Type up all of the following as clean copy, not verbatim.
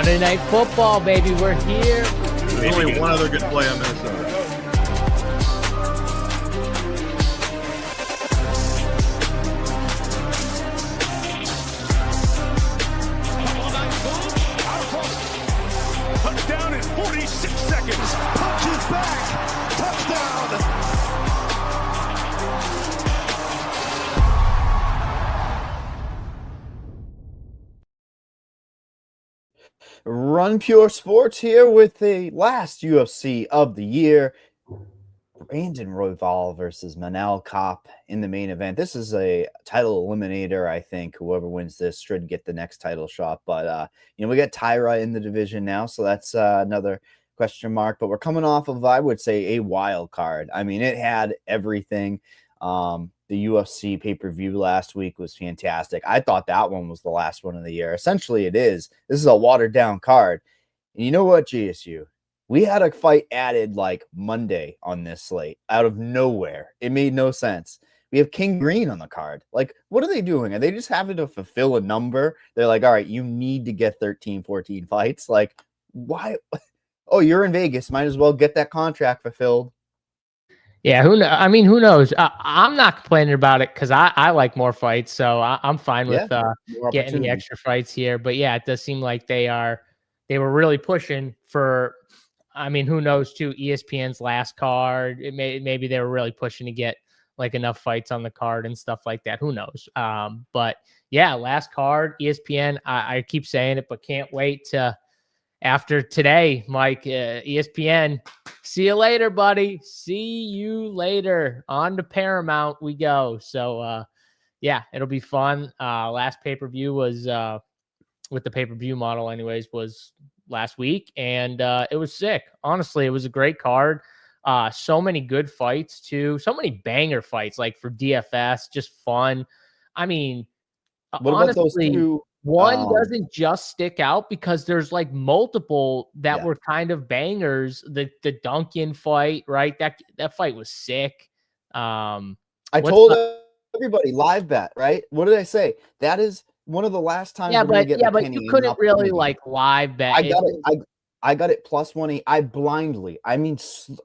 Monday Night Football, baby. We're here. There's only one other good play on Minnesota. Touchdown in 46 seconds. Punches back. Touchdown. Run Pure Sports here with the last UFC of the year. Brandon Royval versus Manel Kape in the main event. This is a title eliminator. I think whoever wins this should get the next title shot. But, we got Tyra in the division now, so that's another question mark. But we're coming off of, I would say, a wild card. I mean, it had everything. The UFC pay-per-view last week was fantastic. I thought that one was the last one of the year. Essentially, it is. This is a watered-down card. And you know what, GSU? We had a fight added like Monday on this slate out of nowhere. It made no sense. We have King Green on the card. Like, what are they doing? Are they just having to fulfill a number? They're like, all right, you need to get 13, 14 fights. Like, why? Oh, you're in Vegas. Might as well get that contract fulfilled. Yeah, who knows? I'm not complaining about it because I like more fights, so I'm fine with getting the extra fights here. But yeah, it does seem like they were really pushing for. I mean, who knows? Too, ESPN's last card. Maybe they were really pushing to get like enough fights on the card and stuff like that. Who knows? But yeah, last card, ESPN. I keep saying it, but can't wait to. After today, Mike, ESPN, see you later, buddy. See you later. On to Paramount we go. So, yeah, it'll be fun. Last pay-per-view was, with the pay-per-view model anyways, was last week, and it was sick. Honestly, it was a great card. So many good fights, too. So many banger fights, like for DFS, just fun. I mean, what honestly, about those two? One doesn't just stick out because there's like multiple that were kind of bangers. The Duncan fight, right? That fight was sick. I told everybody live bet, right? What did I say? That is one of the last times we're gonna get but you couldn't really like live bet. I got it plus 180.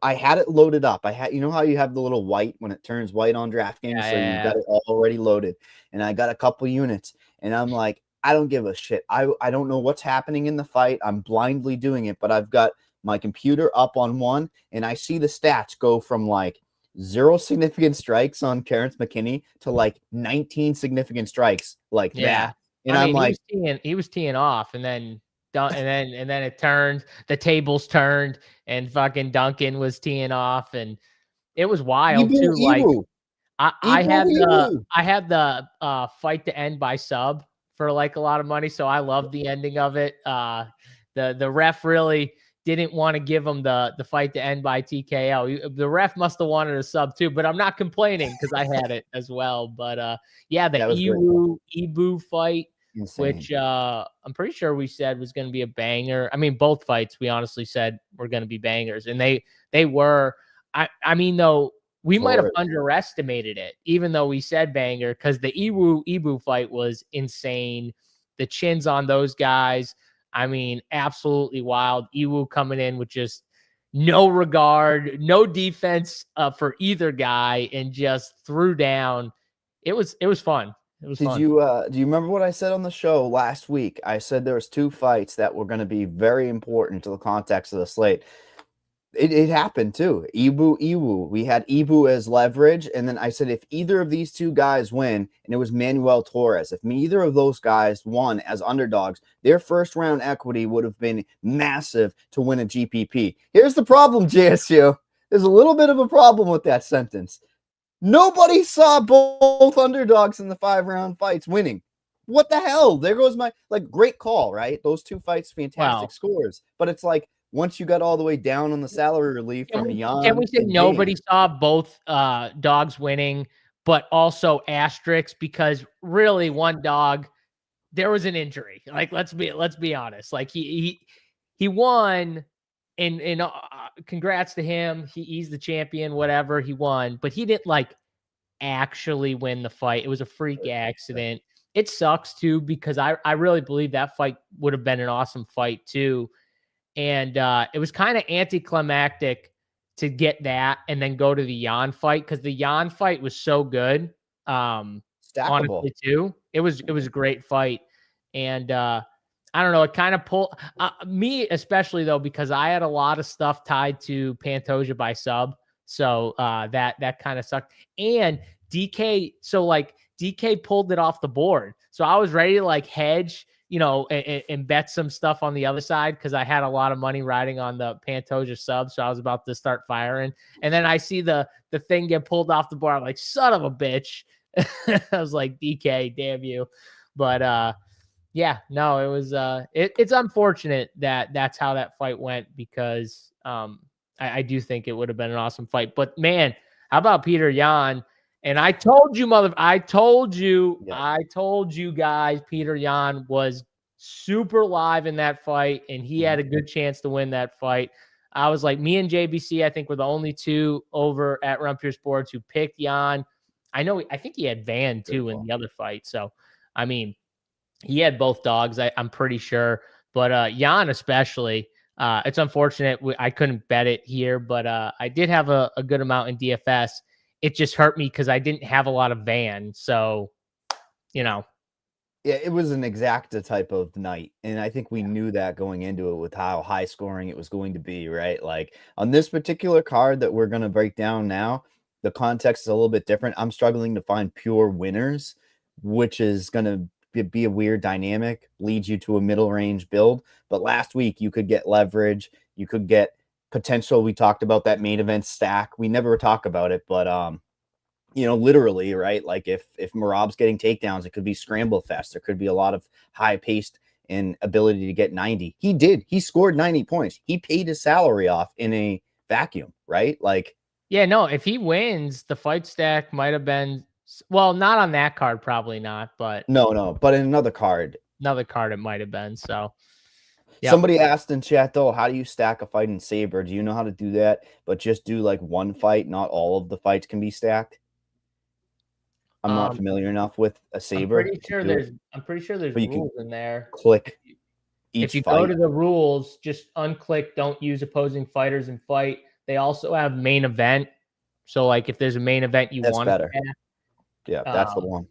I had it loaded up. You know how you have the little white when it turns white on DraftKings, you got it already loaded. And I got a couple units, and I'm like, I don't give a shit. I don't know what's happening in the fight. I'm blindly doing it, but I've got my computer up on one, and I see the stats go from like 0 significant strikes on Terrence McKinney to like 19 significant strikes like that. And I'm like, he was teeing off, and then it turned. The tables turned, and fucking Duncan was teeing off, and it was wild too. Like I had the fight to end by sub for like a lot of money, so I loved the ending of it. The ref really didn't want to give him the fight to end by TKO. The ref must have wanted a sub too, but I'm not complaining because I had it as well. But yeah, the Ibu fight, insane. Which I'm pretty sure we said was going to be a banger. I mean, both fights we honestly said were going to be bangers, and they were. I mean, though, we might have underestimated it, even though we said banger, because the Ibu fight was insane. The chins on those guys, I mean, absolutely wild. Iwu coming in with just no regard, no defense for either guy, and just threw down. It was fun. It was fun. Do you remember what I said on the show last week? I said there was 2 fights that were going to be very important to the context of the slate. It happened too. Iwu. We had Ibu as leverage, and then I said if either of these 2 guys win, and it was Manuel Torres, if either of those guys won as underdogs, their first round equity would have been massive to win a GPP. Here's the problem, JSU. There's a little bit of a problem with that sentence. Nobody saw both underdogs in the 5-round fights winning. What the hell? There goes my great call, right? Those 2 fights, fantastic scores, but it's like, once you got all the way down on the salary relief from beyond. Can we say nobody saw both dogs winning, but also asterisks because really one dog, there was an injury. Like let's be honest. Like he won, and congrats to him. He's the champion. Whatever, he won, but he didn't like actually win the fight. It was a freak accident. it sucks too, because I really believe that fight would have been an awesome fight too. And it was kind of anticlimactic to get that and then go to the Jan fight, because the Jan fight was so good. Stackable. Honestly too. It was a great fight. And I don't know, it kind of pulled me, especially though, because I had a lot of stuff tied to Pantoja by sub. So that kind of sucked. And DK, so like DK pulled it off the board. So I was ready to like hedge, you know, and bet some stuff on the other side, because I had a lot of money riding on the Pantoja sub. So I was about to start firing. And then I see the thing get pulled off the board. I'm like, son of a bitch. I was like, DK, damn you. But yeah, no, it was it's unfortunate that that's how that fight went, because I do think it would have been an awesome fight. But man, how about Peter Yan? And I told you, I told you guys, Peter Yan was super live in that fight, and he had a good chance to win that fight. I was like, me and JBC, I think, were the only two over at Run Pure Sports who picked Yan. I think he had Van too in the other fight. So, I mean, he had both dogs, I'm pretty sure. But Yan especially, it's unfortunate I couldn't bet it here, but I did have a good amount in DFS. It just hurt me because I didn't have a lot of Van. So, you know. Yeah, it was an exacta type of night. And I think we knew that going into it with how high scoring it was going to be, right? Like on this particular card that we're going to break down now, the context is a little bit different. I'm struggling to find pure winners, which is going to be a weird dynamic, leads you to a middle range build. But last week you could get leverage, you could get potential. We talked about that main event stack. We never talk about it, but you know, literally, right? Like if Merab's getting takedowns, it could be scramble fest. There could be a lot of high paced and ability to get 90. He did. He scored 90 points. He paid his salary off in a vacuum, right? Like, yeah, no, if he wins, the fight stack might have been, well, not on that card, probably not, but no, but in another card it might have been. So yep. Somebody asked in chat though, how do you stack a fight in Saber? Do you know how to do that? But just do like one fight, not all of the fights can be stacked. I'm not familiar enough with a Saber. I'm pretty sure there's rules in there. Click each if you fight. go to the rules, just unclick don't use opposing fighters in fight. They also have main event. So like if there's a main event you want better. Yeah, that's the one.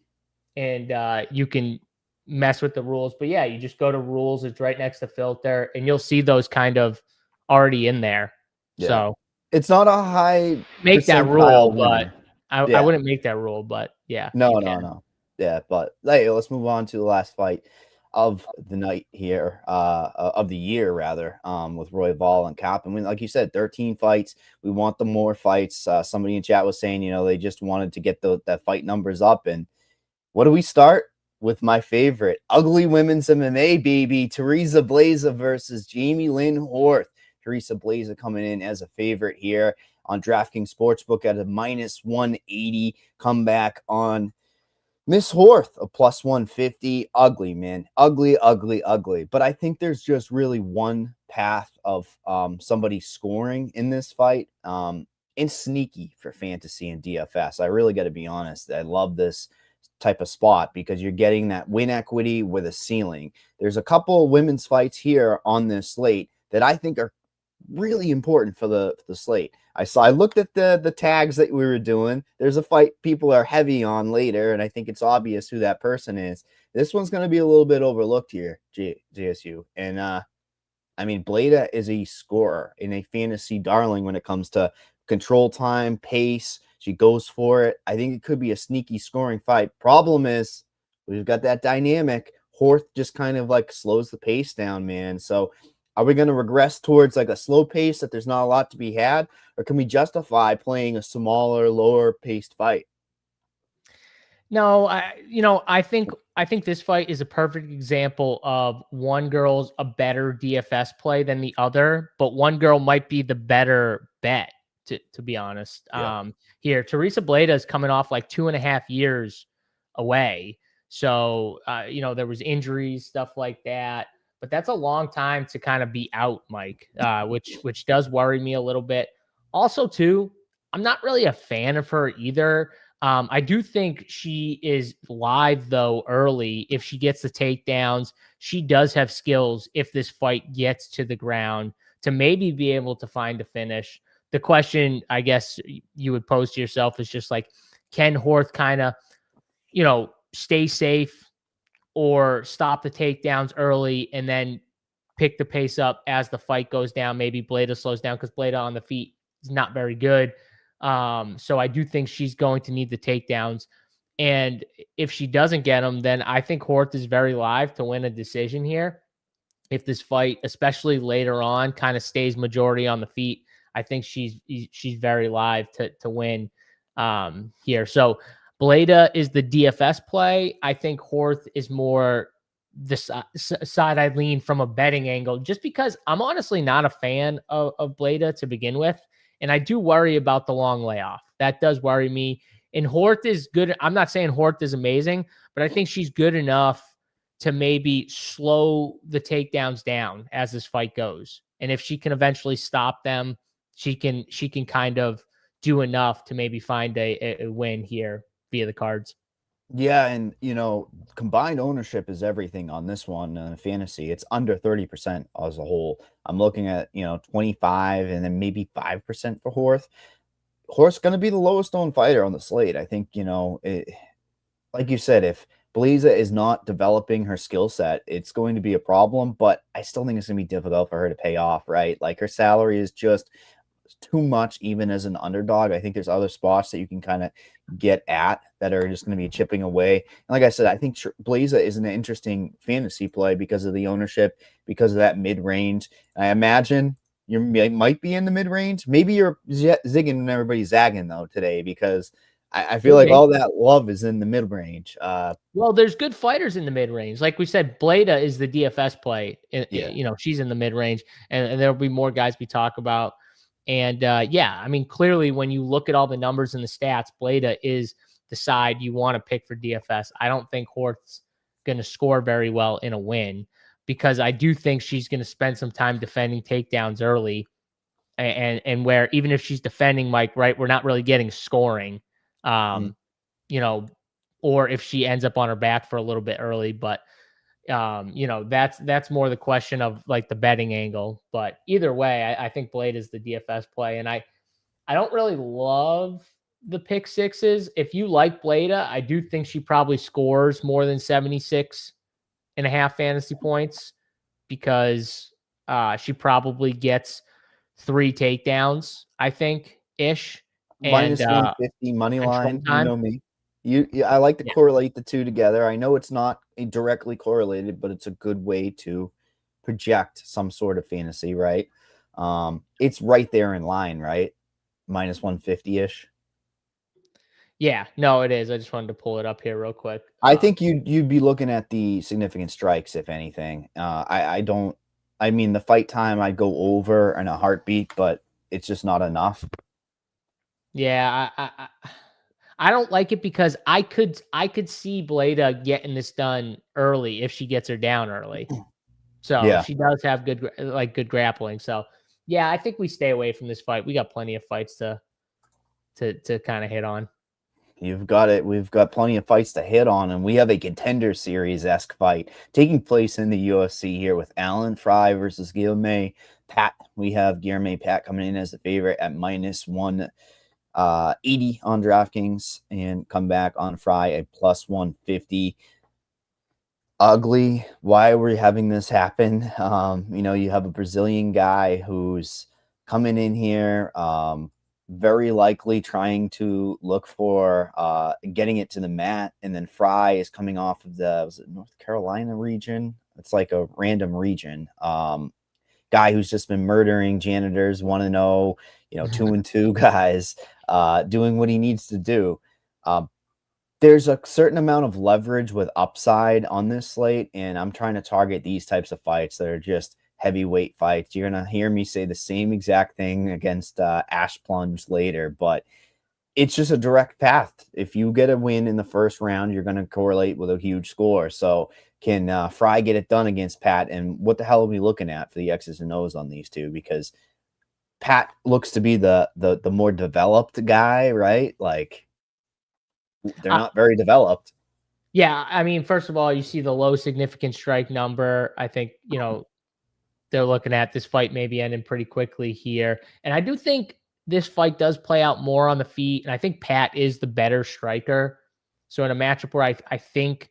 And you can mess with the rules. But yeah, you just go to rules, it's right next to filter, and you'll see those kind of already in there. Yeah. So it's not a high make that rule, but I wouldn't make that rule, but yeah. No. Yeah, but hey, let's move on to the last fight of the night here, of the year rather, with ROYVAL and KAPE. And like you said, 13 fights. We want the more fights. Somebody in chat was saying, you know, they just wanted to get that fight numbers up. And what do we start with? My favorite ugly women's MMA, baby, Teresa Blaza versus Jamie Lynn Horth. Teresa Blaza coming in as a favorite here on DraftKings Sportsbook at a -180. Comeback on Miss Horth, a +150. Ugly, man. Ugly. But I think there's just really one path of somebody scoring in this fight. And sneaky for fantasy and DFS. I really got to be honest. I love this type of spot because you're getting that win equity with a ceiling. There's a couple of women's fights here on this slate that I think are really important for the slate. I looked at the tags that we were doing. There's a fight people are heavy on later, and I think it's obvious who that person is. This one's going to be a little bit overlooked here, JSU. And I mean, Bleda is a scorer and a fantasy darling when it comes to control time, pace. She goes for it. I think it could be a sneaky scoring fight. Problem is, we've got that dynamic. Horth just kind of like slows the pace down, man. So are we going to regress towards like a slow pace that there's not a lot to be had? Or can we justify playing a smaller, lower paced fight? No, I think this fight is a perfect example of one girl's a better DFS play than the other, but one girl might be the better bet, to be honest. Yeah. Here, Teresa Bleda is coming off like 2.5 years away. So, there was injuries, stuff like that. But that's a long time to kind of be out, Mike, which does worry me a little bit. Also, too, I'm not really a fan of her either. I do think she is live, though, early. If she gets the takedowns, she does have skills if this fight gets to the ground to maybe be able to find a finish. The question, I guess, you would pose to yourself is just like, can Horth kind of, stay safe or stop the takedowns early and then pick the pace up as the fight goes down? Maybe Bleda slows down because Bleda on the feet is not very good. So I do think she's going to need the takedowns. And if she doesn't get them, then I think Horth is very live to win a decision here. If this fight, especially later on, kind of stays majority on the feet, I think she's very live to win here. So Bleda is the DFS play. I think Horth is more the side I'd lean from a betting angle, just because I'm honestly not a fan of Bleda to begin with. And I do worry about the long layoff. That does worry me. And Horth is good. I'm not saying Horth is amazing, but I think she's good enough to maybe slow the takedowns down as this fight goes. And if she can eventually stop them, she can kind of do enough to maybe find a win here via the cards. Yeah, and combined ownership is everything on this one. Fantasy, it's under 30% as a whole. I'm looking at 25 and then maybe 5% for Horth. Horth's going to be the lowest owned fighter on the slate. I think like you said, if Bleda is not developing her skill set, it's going to be a problem. But I still think it's going to be difficult for her to pay off. Right, like her salary is just too much, even as an underdog. I think there's other spots that you can kind of get at that are just going to be chipping away. And like I said, I think Bleda is an interesting fantasy play because of the ownership, because of that mid-range. I imagine you might be in the mid-range. Maybe you're zigging and everybody's zagging, though, today, because I feel like all that love is in the mid-range. Well, there's good fighters in the mid-range. Like we said, Bleda is the DFS play. She's in the mid-range, and there'll be more guys we talk about. And I mean, clearly when you look at all the numbers and the stats, Bleda is the side you want to pick for DFS. I don't think Horth's going to score very well in a win, because I do think she's going to spend some time defending takedowns early, and where even if she's defending, Mike, right, we're not really getting scoring, or if she ends up on her back for a little bit early, but that's more the question of like the betting angle. But either way, I think Blade is the DFS play. And I don't really love the pick sixes. If you like Bleda, I do think she probably scores more than 76.5 fantasy points, because she probably gets 3 takedowns, I think, ish. Minus 150 money line, you know me. I like to correlate the two together. I know it's not directly correlated, but it's a good way to project some sort of fantasy, right? It's right there in line, right? Minus 150-ish. Yeah, no, it is. I just wanted to pull it up here real quick. I think you'd be looking at the significant strikes, if anything. I mean, the fight time, I'd go over in a heartbeat, but it's just not enough. Yeah, I don't like it, because I could see Bleda getting this done early if she gets her down early. So she does have good grappling. So yeah, I think we stay away from this fight. We got plenty of fights to kind of hit on. You've got it. We've got plenty of fights to hit on, and we have a Contender Series-esque fight taking place in the UFC here with Alan Fry versus Guilherme Pat. We have Guilherme Pat coming in as the favorite at minus 180 on DraftKings, and come back on Fry at plus 150. Ugly. Why are we having this happen? You have a Brazilian guy who's coming in here, very likely trying to look for getting it to the mat, and then Fry is coming off of was it North Carolina region? It's like a random region. Guy who's just been murdering janitors, 1-0, 2-2 guys, doing what he needs to do. There's a certain amount of leverage with upside on this slate, and I'm trying to target these types of fights that are just heavyweight fights. You're going to hear me say the same exact thing against Ash Plunge later, but it's just a direct path. If you get a win in the first round, you're going to correlate with a huge score. So can Fry get it done against Pat? And what the hell are we looking at for the X's and O's on these two? Because Pat looks to be the more developed guy, right? Like, they're not very developed. Yeah, I mean, first of all, you see the low significant strike number. I think, they're looking at this fight maybe ending pretty quickly here. And I do think this fight does play out more on the feet. And I think Pat is the better striker. So in a matchup where I think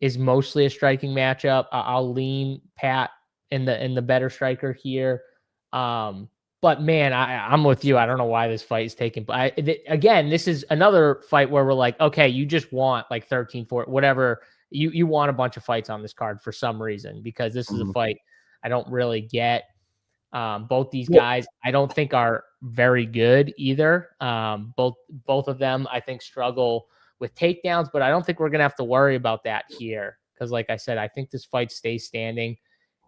is mostly a striking matchup, I'll lean Pat in the better striker here. But man, I'm with you. I don't know why this fight is taking. But again, this is another fight where we're like, okay, you just want like 13, 14, whatever. You want a bunch of fights on this card for some reason, because this is a fight I don't really get. Both these guys, I don't think are very good either. Both of them, I think, struggle with takedowns, but I don't think we're gonna have to worry about that here, because, like I said, I think this fight stays standing,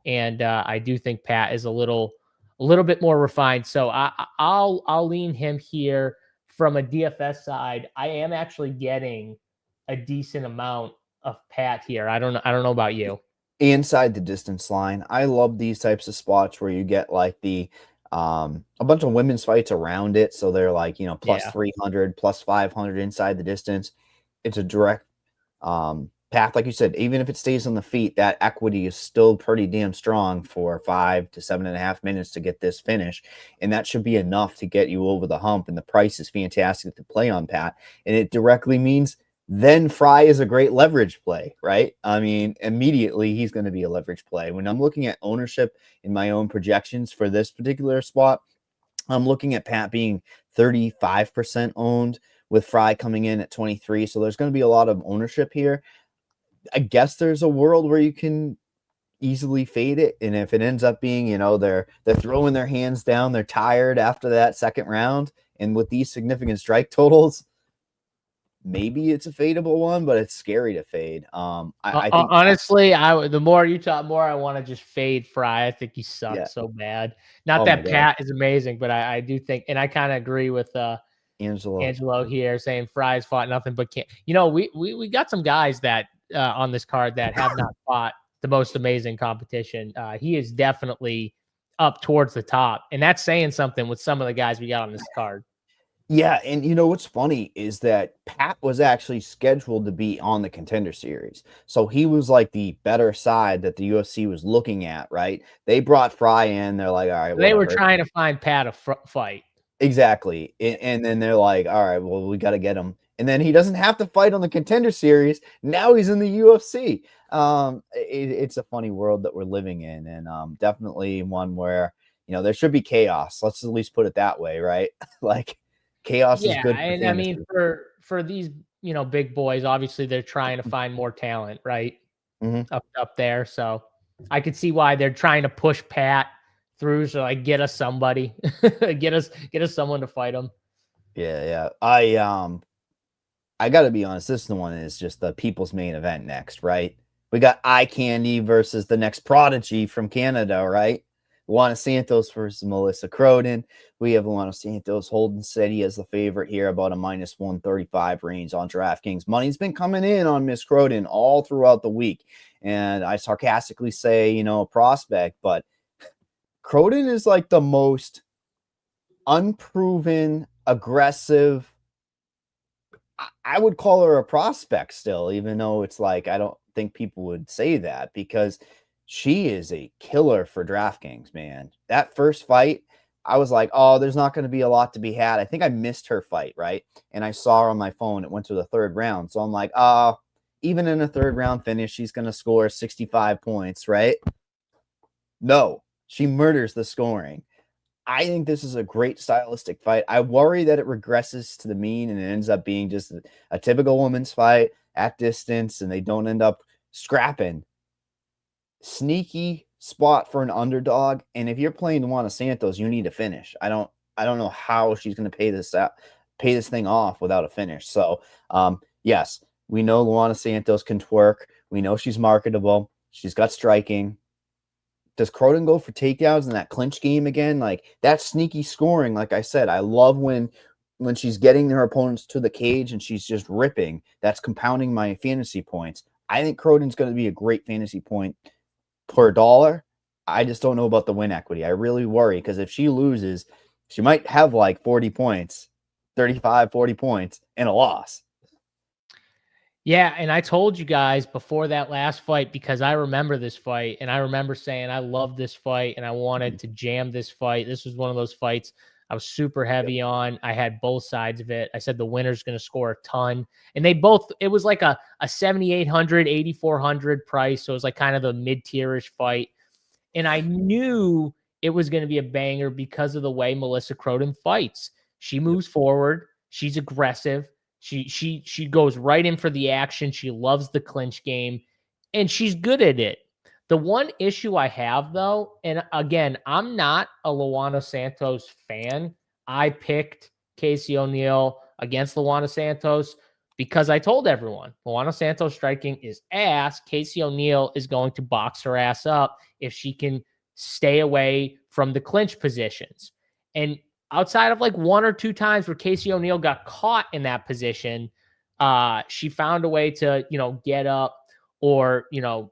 and I do think Pat is a little bit more refined. So I'll lean him here. From a DFS side, I am actually getting a decent amount of Pat here. I don't know about you. Inside the distance line, I love these types of spots where you get like the a bunch of women's fights around it, so they're like plus 300, plus 500 inside the distance. It's a direct path, like you said. Even if it stays on the feet, that equity is still pretty damn strong for 5 to 7.5 minutes to get this finish, and that should be enough to get you over the hump. And the price is fantastic to play on Pat, and it directly means then Fry is a great leverage play, right? I mean, immediately he's going to be a leverage play. When I'm looking at ownership in my own projections for this particular spot, I'm looking at Pat being 35% owned, with Fry coming in at 23. So there's going to be a lot of ownership here. I guess there's a world where you can easily fade it. And if it ends up being, they're throwing their hands down, they're tired after that second round, and with these significant strike totals, maybe it's a fadeable one, but it's scary to fade. I think honestly, the more you talk, more I want to just fade Fry. I think he sucks so bad. Not that Pat is amazing, but I do think, and I kind of agree with Angelo here, saying Fry's fought nothing but can't. We got some guys that on this card that have not fought the most amazing competition. He is definitely up towards the top, and that's saying something with some of the guys we got on this card. Yeah, and what's funny is that Pat was actually scheduled to be on the Contender Series. So he was like the better side that the UFC was looking at, right? They brought Fry in. They're like, all right, they were trying to find Pat a fight. Exactly. And then they're like, all right, well, we got to get him. And then he doesn't have to fight on the Contender Series. Now he's in the UFC. It's a funny world that we're living in, and definitely one where, there should be chaos. Let's at least put it that way, right? Like, chaos is good. And I mean, for these, big boys, obviously they're trying to find more talent, right? Up there. So I could see why they're trying to push Pat through. So like, get us somebody, get us someone to fight him. Yeah. I gotta be honest. This one is just the people's main event next, right? We got Eye Candy versus the next prodigy from Canada, right? Luana Santos versus Melissa Croden. We have Luana Santos holding steady as the favorite here, about a minus 135 range on DraftKings. Money's been coming in on Miss Croden all throughout the week. And I sarcastically say, a prospect, but Croden is like the most unproven, aggressive. I would call her a prospect still, even though it's like, I don't think people would say that, because she is a killer for DraftKings, man. That first fight, I was like, oh, there's not going to be a lot to be had. I think I missed her fight, right? And I saw her on my phone. It went to the third round. So I'm like, even in a third round finish, she's going to score 65 points, right? No, she murders the scoring. I think this is a great stylistic fight. I worry that it regresses to the mean and it ends up being just a typical women's fight at distance, and they don't end up scrapping. Sneaky spot for an underdog, and if you're playing Luana Santos, you need a finish. I don't know how she's going to pay this thing off without a finish. So, yes, we know Luana Santos can twerk. We know she's marketable. She's got striking. Does Croden go for takedowns in that clinch game again? Like, that sneaky scoring, like I said, I love when she's getting her opponents to the cage and she's just ripping. That's compounding my fantasy points. I think Croden's going to be a great fantasy point per dollar. I just don't know about the win equity. I really worry, because if she loses, she might have like 40 points, 35, 40 points, and a loss. Yeah, and I told you guys before that last fight, because I remember this fight, and I remember saying I love this fight, and I wanted to jam this fight. This was one of those fights I was super heavy on. I had both sides of it. I said the winner's going to score a ton, and they both. It was like a 7,800, 8,400 price, so it was like kind of the mid-tierish fight, and I knew it was going to be a banger because of the way Melissa Croden fights. She moves forward. She's aggressive. She goes right in for the action. She loves the clinch game, and she's good at it. The one issue I have, though, and again, I'm not a Luana Santos fan. I picked Casey O'Neill against Luana Santos because I told everyone Luana Santos striking is ass. Casey O'Neill is going to box her ass up if she can stay away from the clinch positions. And outside of like one or two times where Casey O'Neill got caught in that position, she found a way to, get up or,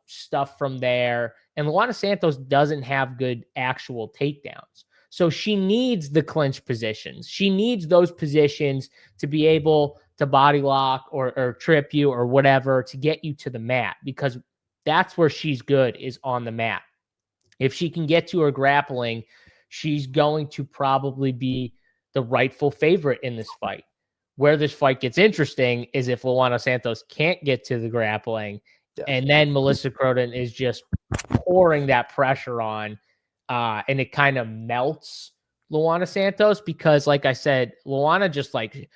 stuff from there. And Luana Santos doesn't have good actual takedowns. So she needs the clinch positions. She needs those positions to be able to body lock or trip you or whatever to get you to the mat, because that's where she's good, is on the mat. If she can get to her grappling, she's going to probably be the rightful favorite in this fight. Where this fight gets interesting is if Luana Santos can't get to the grappling, and then Melissa Croden is just pouring that pressure on, and it kind of melts Luana Santos, because, like I said, Luana just like,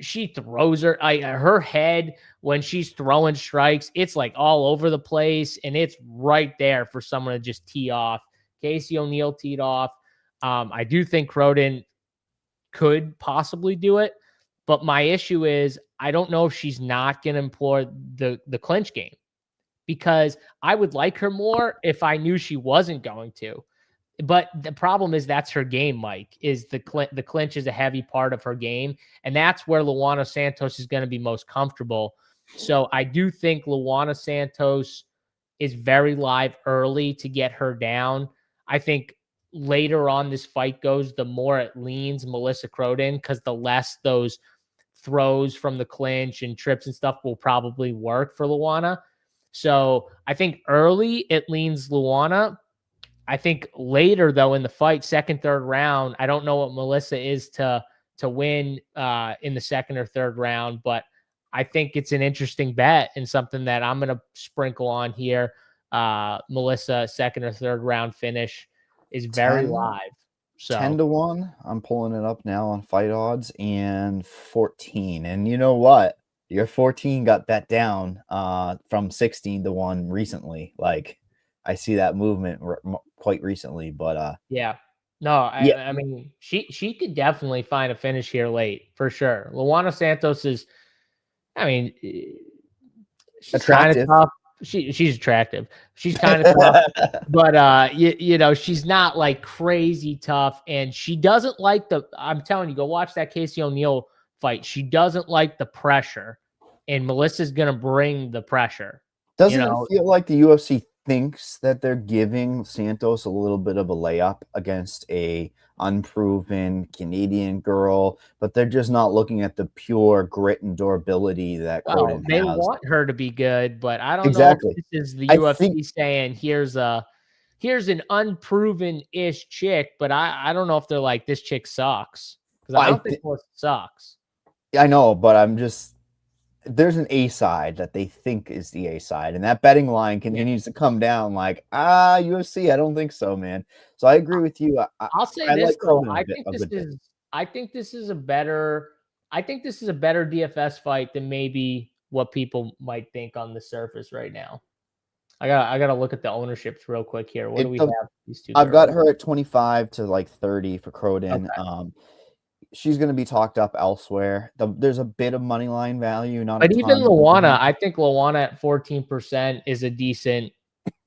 she throws her head when she's throwing strikes. It's like all over the place, and it's right there for someone to just tee off. Casey O'Neill teed off. I do think Croden could possibly do it, but my issue is I don't know if she's not going to employ the clinch game, because I would like her more if I knew she wasn't going to. But the problem is that's her game, Mike, is the clinch is a heavy part of her game. And that's where Luana Santos is going to be most comfortable. So I do think Luana Santos is very live early to get her down. I think later on this fight goes, the more it leans Melissa Croden, because the less those throws from the clinch and trips and stuff will probably work for Luana. So I think early it leans Luana. I think later, though, in the fight, second, third round, I don't know what Melissa is to win in the second or third round, but I think it's an interesting bet and something that I'm going to sprinkle on here. Melissa, second or third round finish is very live. So 10-1. I'm pulling it up now on Fight Odds, and 14. And you know what? Your 14 got bet down from 16-1 recently. Like, I see that movement quite recently, but yeah, no, I mean, she could definitely find a finish here late for sure. Luana Santos is, I mean, she's attractive. Tough. She's attractive. She's kind of tough, but you know, she's not like crazy tough, and she doesn't like I'm telling you, go watch that Casey O'Neill fight. She doesn't like the pressure, and Melissa's gonna bring the pressure. Doesn't it feel like the UFC thinks that they're giving Santos a little bit of a layup against a unproven Canadian girl, but they're just not looking at the pure grit and durability that Croden has? They want her to be good, but I don't know if this is the UFC saying here's an unproven-ish chick, but I don't know if they're like, this chick sucks, because I don't think Melissa sucks. I know, but I'm just, there's an A side that they think is the A side, and that betting line continues to come down. Like, UFC, I don't think so, man. So I agree with you. I'll say this, though. I think this is a better DFS fight than maybe what people might think on the surface right now. I gotta look at the ownerships real quick here. What do we have? These two. I've got her at 25 to like 30 for Croden. Okay. She's going to be talked up elsewhere. There's a bit of money line value, but even Luana, I think Luana at 14% is a decent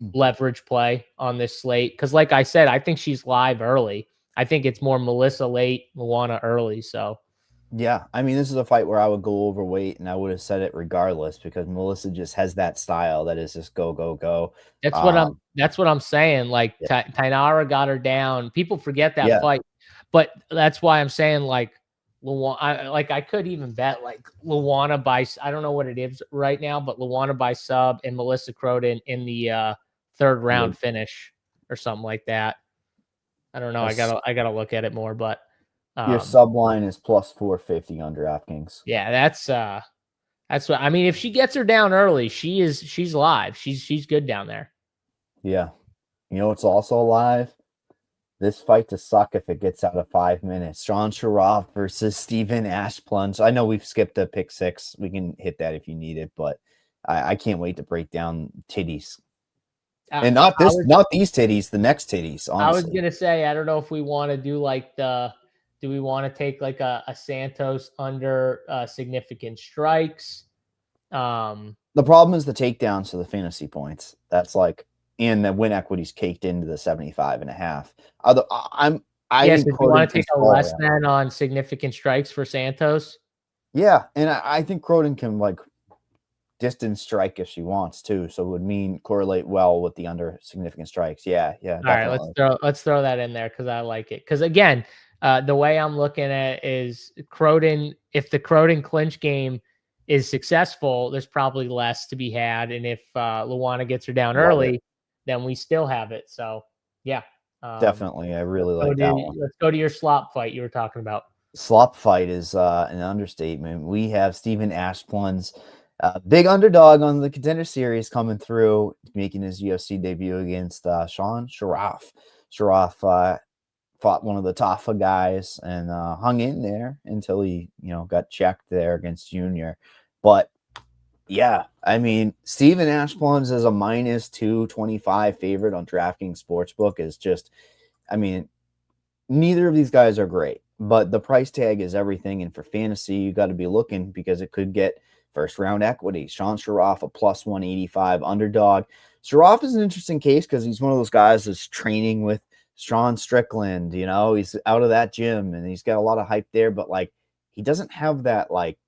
leverage play on this slate. Because, like I said, I think she's live early. I think it's more Melissa late, Luana early. So, yeah, I mean, this is a fight where I would go overweight, and I would have said it regardless, because Melissa just has that style that is just go, go, go. That's what I'm saying. Like, Tainara got her down. People forget that fight. But that's why I'm saying, like, I could even bet like Luana by, I don't know what it is right now, but Luana by sub and Melissa Croden in the third round finish or something like that. I don't know. I gotta look at it more, but your sub line is plus 450 on DraftKings. Yeah, that's what I mean. If she gets her down early, she's live. She's good down there. Yeah. You know, it's also live. This fight to suck if it gets out of 5 minutes. Sean Sharaf versus Steven Ashplunge. I know we've skipped the pick 6. We can hit that if you need it, but I can't wait to break down titties. And not these titties, the next titties, honestly. I was going to say, I don't know if we want to do like do we want to take like a Santos under significant strikes? The problem is the takedowns to the fantasy points. That's like, and the win equity's caked into the 75.5. Yes, if you want to take a less than on significant strikes for Santos. Yeah, and I think Croden can like distance strike if she wants to, so it would correlate well with the under significant strikes. Yeah. All definitely. Right, let's throw that in there because I like it. Because again, the way I'm looking at it is Croden. If the Croden clinch game is successful, there's probably less to be had, and if Luana gets her down early, then we still have it. So yeah, definitely, I really like that one. Let's go to your slop fight you were talking about. Slop fight is an understatement. We have Steven Ashplunge, big underdog on the Contender Series, coming through, making his UFC debut against Sean Sharaf. Sharaf fought one of the Tafa guys and hung in there until he, got checked there against Junior. But yeah, I mean, Steven Ashplunge as a minus 225 favorite on DraftKings Sportsbook is just, I mean, neither of these guys are great, but the price tag is everything. And for fantasy, you got to be looking because it could get first round equity. Sean Sharaf, a plus 185 underdog. Sharaf is an interesting case because he's one of those guys that's training with Sean Strickland. He's out of that gym and he's got a lot of hype there, but like he doesn't have that like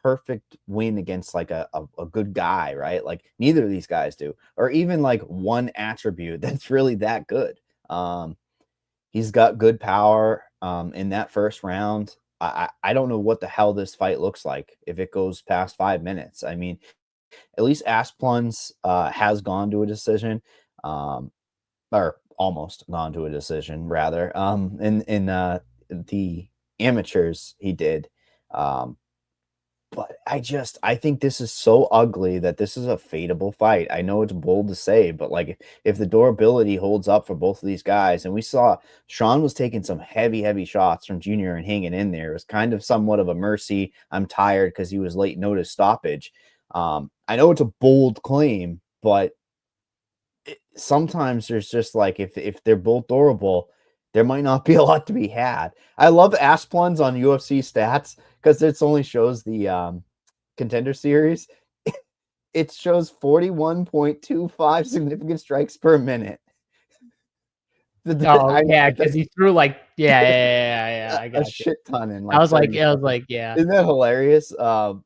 perfect win against like a good guy, right? Like neither of these guys do, or even like one attribute that's really that good. He's got good power in that first round. I don't know what the hell this fight looks like if it goes past 5 minutes. I mean, at least Ashplunge has gone to a decision, or almost gone to a decision rather. In the amateurs he did. But I think this is so ugly that this is a fadeable fight. I know it's bold to say, but like if the durability holds up for both of these guys, and we saw Sean was taking some heavy shots from Junior and hanging in there. It was kind of somewhat of a mercy. I'm tired because he was late notice stoppage. I know it's a bold claim, but sometimes there's just like if they're both durable, there might not be a lot to be had. I love Ashplunge on UFC stats because it only shows the Contender Series. It shows 41.25 significant strikes per minute. Because he threw like I got a shit ton in. Like I was like, yeah. Isn't that hilarious? And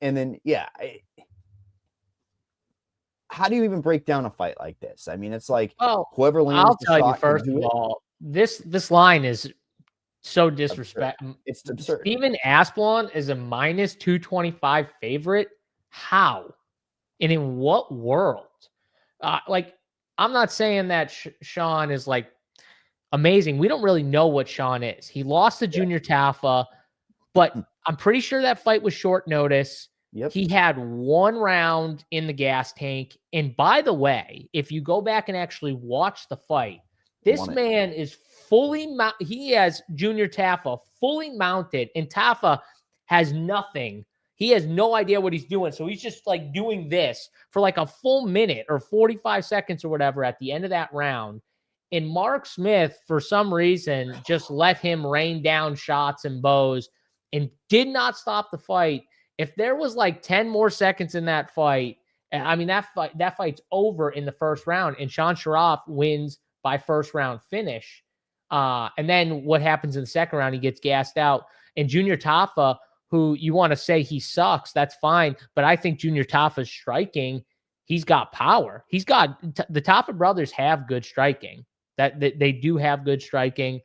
then how do you even break down a fight like this? I mean, it's like whoever lands. I'll tell you first of all, this line is so disrespectful. It's absurd. Steven Ashplunge is a minus 225 favorite. How? And in what world? Like, I'm not saying that Sean is like amazing. We don't really know what Sean is. He lost to Junior Tafa, but I'm pretty sure that fight was short notice. Yep. He had 1 round in the gas tank. And by the way, if you go back and actually watch the fight, this man is fully he has Junior Tafa fully mounted, and Tafa has nothing. He has no idea what he's doing. So he's just like doing this for like a full minute or 45 seconds or whatever at the end of that round. And Mark Smith, for some reason, just let him rain down shots and bows and did not stop the fight. If there was like 10 more seconds in that fight, I mean, that fight's over in the first round, and Sean Sharaf wins by first round finish. And then what happens in the second round? He gets gassed out. And Junior Tafa, who you want to say he sucks, that's fine. But I think Junior Tafa's striking, he's got power. He's got the Tafa brothers have good striking. That they do have good striking.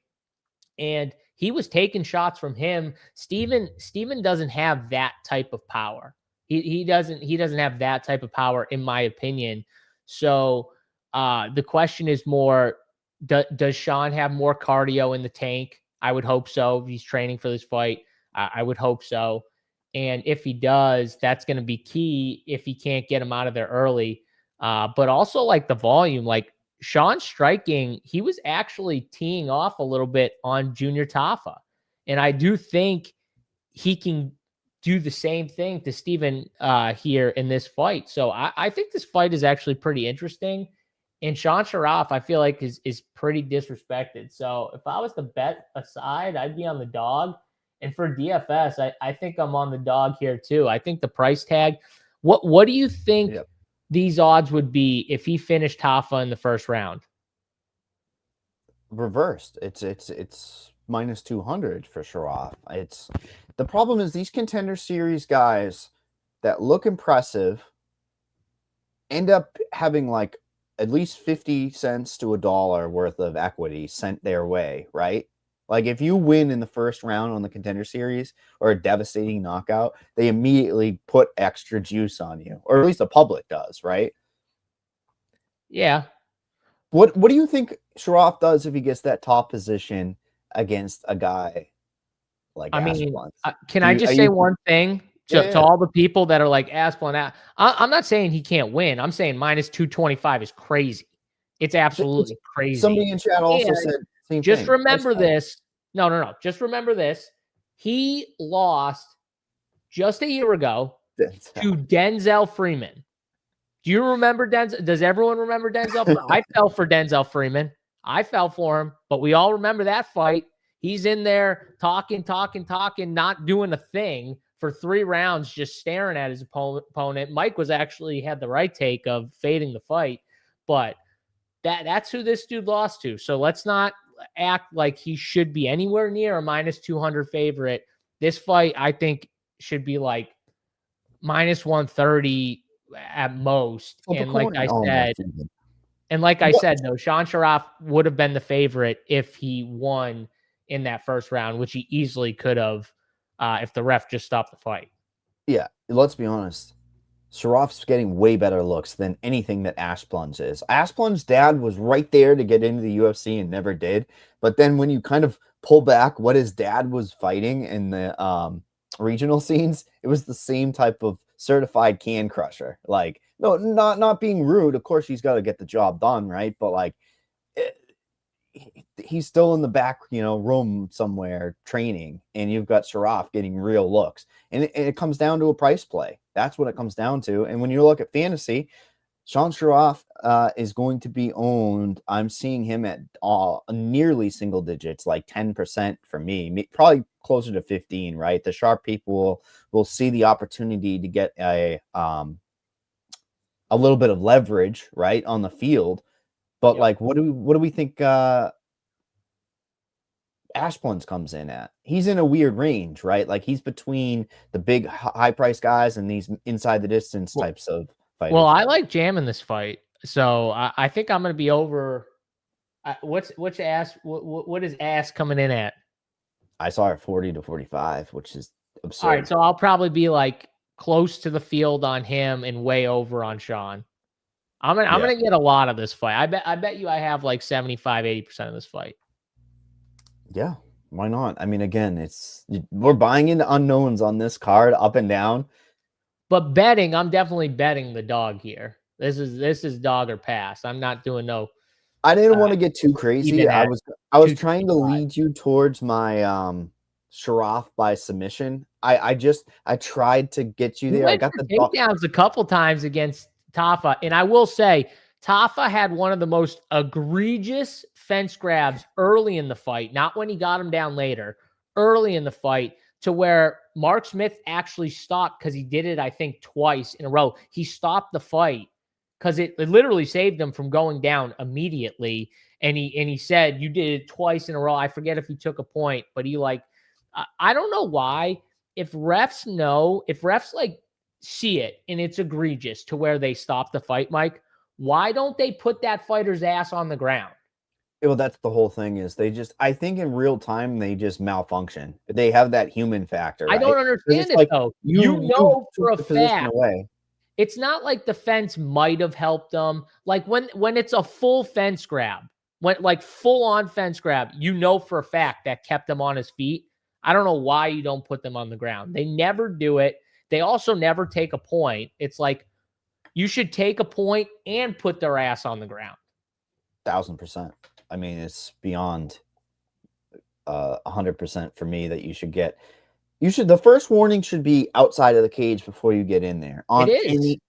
and he was taking shots from him. Steven doesn't have that type of power. He doesn't have that type of power, in my opinion. So the question is more, does Sean have more cardio in the tank? I would hope so. If he's training for this fight, I would hope so. And if he does, that's going to be key if he can't get him out of there early. But also like the volume, like Sean striking, he was actually teeing off a little bit on Junior Tafa. And I do think he can do the same thing to Steven here in this fight. So I think this fight is actually pretty interesting. And Sean Sharaf, I feel like is pretty disrespected. So if I was to bet a side, I'd be on the dog. And for DFS, I think I'm on the dog here too. I think the price tag. What do you think these odds would be if he finished Tafa in the first round? Reversed. It's minus 200 for Sharaf. It's the problem is these Contender Series guys that look impressive end up having like at least 50 cents to $1 worth of equity sent their way, right? Like if you win in the first round on the Contender Series or a devastating knockout, they immediately put extra juice on you, or at least the public does, right? Yeah. What do you think Sharaf does if he gets that top position against a guy like Asplund? Can I just say one thing to all the people that are like Asplund? I'm not saying he can't win. I'm saying minus 225 is crazy. It's absolutely crazy. Somebody in chat also said same just thing. Remember this. No. Just remember this. He lost just a year ago to Denzel Freeman. Do you remember Denzel? Does everyone remember Denzel? I fell for Denzel Freeman. I fell for him, but we all remember that fight. He's in there talking, not doing a thing for 3 rounds, just staring at his opponent. Mike was actually had the right take of fading the fight, but that's who this dude lost to. So let's not act like he should be anywhere near a minus 200 favorite. This fight, I think, should be like minus 130 at most. And like I said, though, Sean Sharaf would have been the favorite if he won in that first round, which he easily could have if the ref just stopped the fight. Yeah, let's be honest. Sharaf's getting way better looks than anything that Asplund's is. Asplund's dad was right there to get into the UFC and never did. But then when you kind of pull back what his dad was fighting in the regional scenes, it was the same type of certified can crusher. Like, no, not being rude. Of course, he's got to get the job done, right? But like, he's still in the back, room somewhere training, and you've got Sharaf getting real looks. And it comes down to a price play. That's what it comes down to. And when you look at fantasy, Sean Sharaf is going to be owned. I'm seeing him at nearly single digits, like 10% for me, probably closer to 15, right? The sharp people will see the opportunity to get a little bit of leverage, right, on the field. But like, what do we think Asplund comes in at? He's in a weird range, right? Like he's between the big high price guys and these inside the distance types of fighters. Well, I like jamming this fight, so I think I'm going to be over. What's ass? What is ass coming in at? I saw it 40 to 45, which is absurd. All right, so I'll probably be like close to the field on him and way over on Sean. I'm gonna get a lot of this fight. I bet you I have like 75-80% of this fight. Yeah, why not? I mean, again, we're buying into unknowns on this card, up and down. But betting, I'm definitely betting the dog here. This is dog or pass. I'm not doing no. I didn't want to get too crazy. I was trying to lead you towards my Sharaf by submission. I tried to get you there. I got the takedowns a couple times against Tafa, and I will say Tafa had one of the most egregious fence grabs early in the fight, not when he got him down later, early in the fight, to where Mark Smith actually stopped because he did it, I think, twice in a row. He stopped the fight because it literally saved him from going down immediately. And he said, you did it twice in a row. I forget if he took a point, but he I don't know why. If refs like see it and it's egregious to where they stop the fight, Mike, why don't they put that fighter's ass on the ground? Well, that's the whole thing is I think in real time, they just malfunction. They have that human factor, I right? don't understand it, like, though. you For took a the position fact. away. It's not like the fence might have helped them. Like when it's a full fence grab, when like full on fence grab, for a fact that kept him on his feet. I don't know why you don't put them on the ground. They never do it. They also never take a point. It's like you should take a point and put their ass on the ground. 1000%. I mean, it's beyond 100% for me that you should get. The first warning should be outside of the cage before you get in there on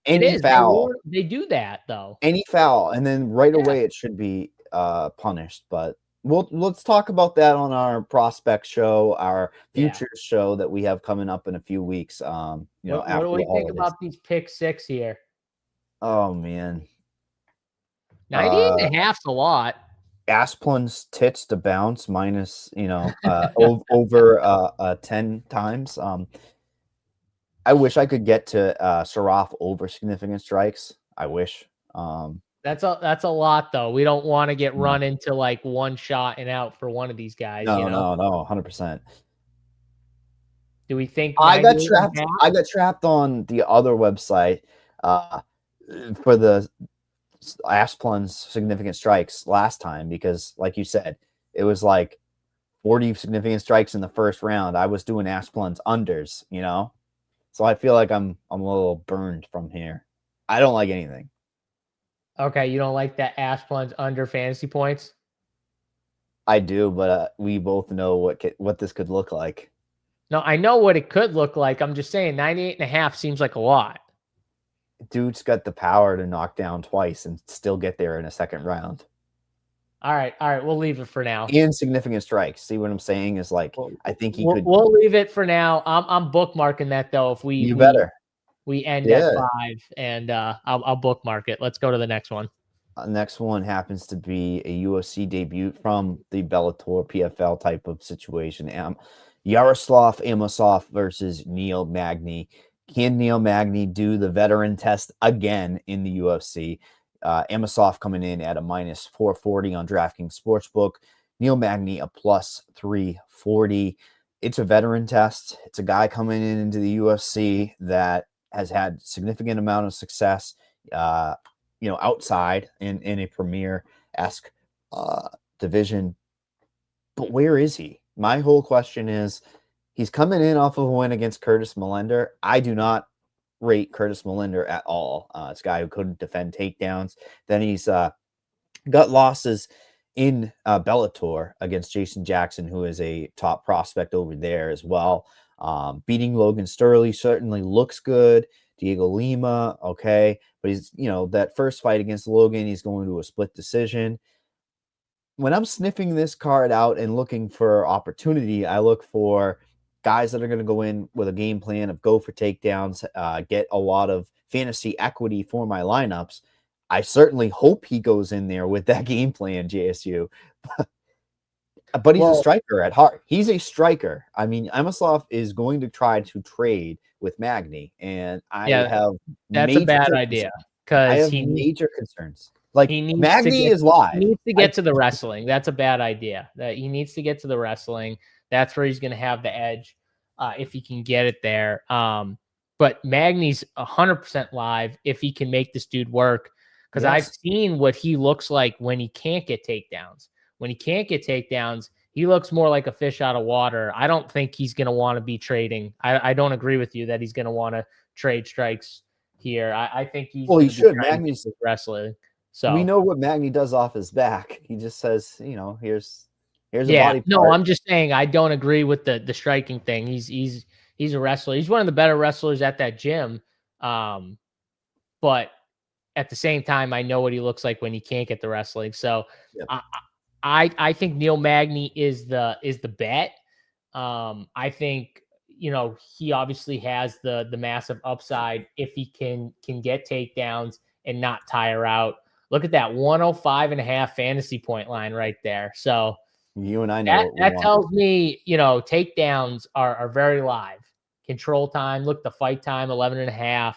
any foul. They do that though. Any foul, and then right away it should be punished. But let's talk about that on our prospect show, our futures show that we have coming up in a few weeks. What do we think about these pick six here? Oh man, 98.5's a lot. Asplin's tits to bounce minus, over 10 times. I wish I could get to Saraf over significant strikes. I wish. That's a lot though. We don't want to get run into like one shot and out for one of these guys. No, 100%. Do we think I got trapped on the other website for the Asplin's significant strikes last time because, like you said, it was like 40 significant strikes in the first round. I was doing Asplin's unders, so I feel like I'm a little burned from here. I don't like anything. Okay, you don't like that Asplin's under fantasy points? I do, but we both know what this could look like. No, I know what it could look like. I'm just saying 98.5 seems like a lot. Dude's got the power to knock down twice and still get there in a second round. All right. We'll leave it for now. Insignificant strikes. See what I'm saying? Is like I think he could. We'll leave it for now. I'm bookmarking that though. If we end at 5, and I'll bookmark it. Let's go to the next one. Next one happens to be a UFC debut from the Bellator PFL type of situation. Yaroslav Amosov versus Neil Magny. Can Neil Magny do the veteran test again in the UFC? Amosov coming in at a minus 440 on DraftKings Sportsbook. Neil Magny a plus 340. It's a veteran test. It's a guy coming into the UFC that has had significant amount of success, outside in a premier-esque division. But where is he? My whole question is, he's coming in off of a win against Curtis Millender. I do not rate Curtis Millender at all. It's a guy who couldn't defend takedowns. Then he's got losses in Bellator against Jason Jackson, who is a top prospect over there as well. Beating Logan Sterling certainly looks good. Diego Lima, okay. But he's, that first fight against Logan, he's going to a split decision. When I'm sniffing this card out and looking for opportunity, I look for guys that are going to go in with a game plan of go for takedowns, get a lot of fantasy equity for my lineups. I certainly hope he goes in there with that game plan, JSU. But he's a striker at heart. He's a striker. I mean, Amosov is going to try to trade with Magny, and that's a bad idea because he major concerns. Like Magny is live. He needs to get to the wrestling. That's a bad idea. That he needs to get to the wrestling. That's where he's going to have the edge if he can get it there. But Magny's 100% live if he can make this dude work. Because I've seen what he looks like when he can't get takedowns. When he can't get takedowns, he looks more like a fish out of water. I don't think he's going to want to be trading. I don't agree with you that he's going to want to trade strikes here. I think he's he should. Magny's wrestling. So we know what Magny does off his back. He just says, here's a body part. No, I'm just saying I don't agree with the striking thing. He's a wrestler. He's one of the better wrestlers at that gym. But at the same time, I know what he looks like when he can't get the wrestling. So I think Neil Magny is the bet. I think, he obviously has the massive upside if he can get takedowns and not tire out. Look at that 105.5 fantasy point line right there. So you and I know that tells me, takedowns are very live. Control time, look, the fight time, 11.5.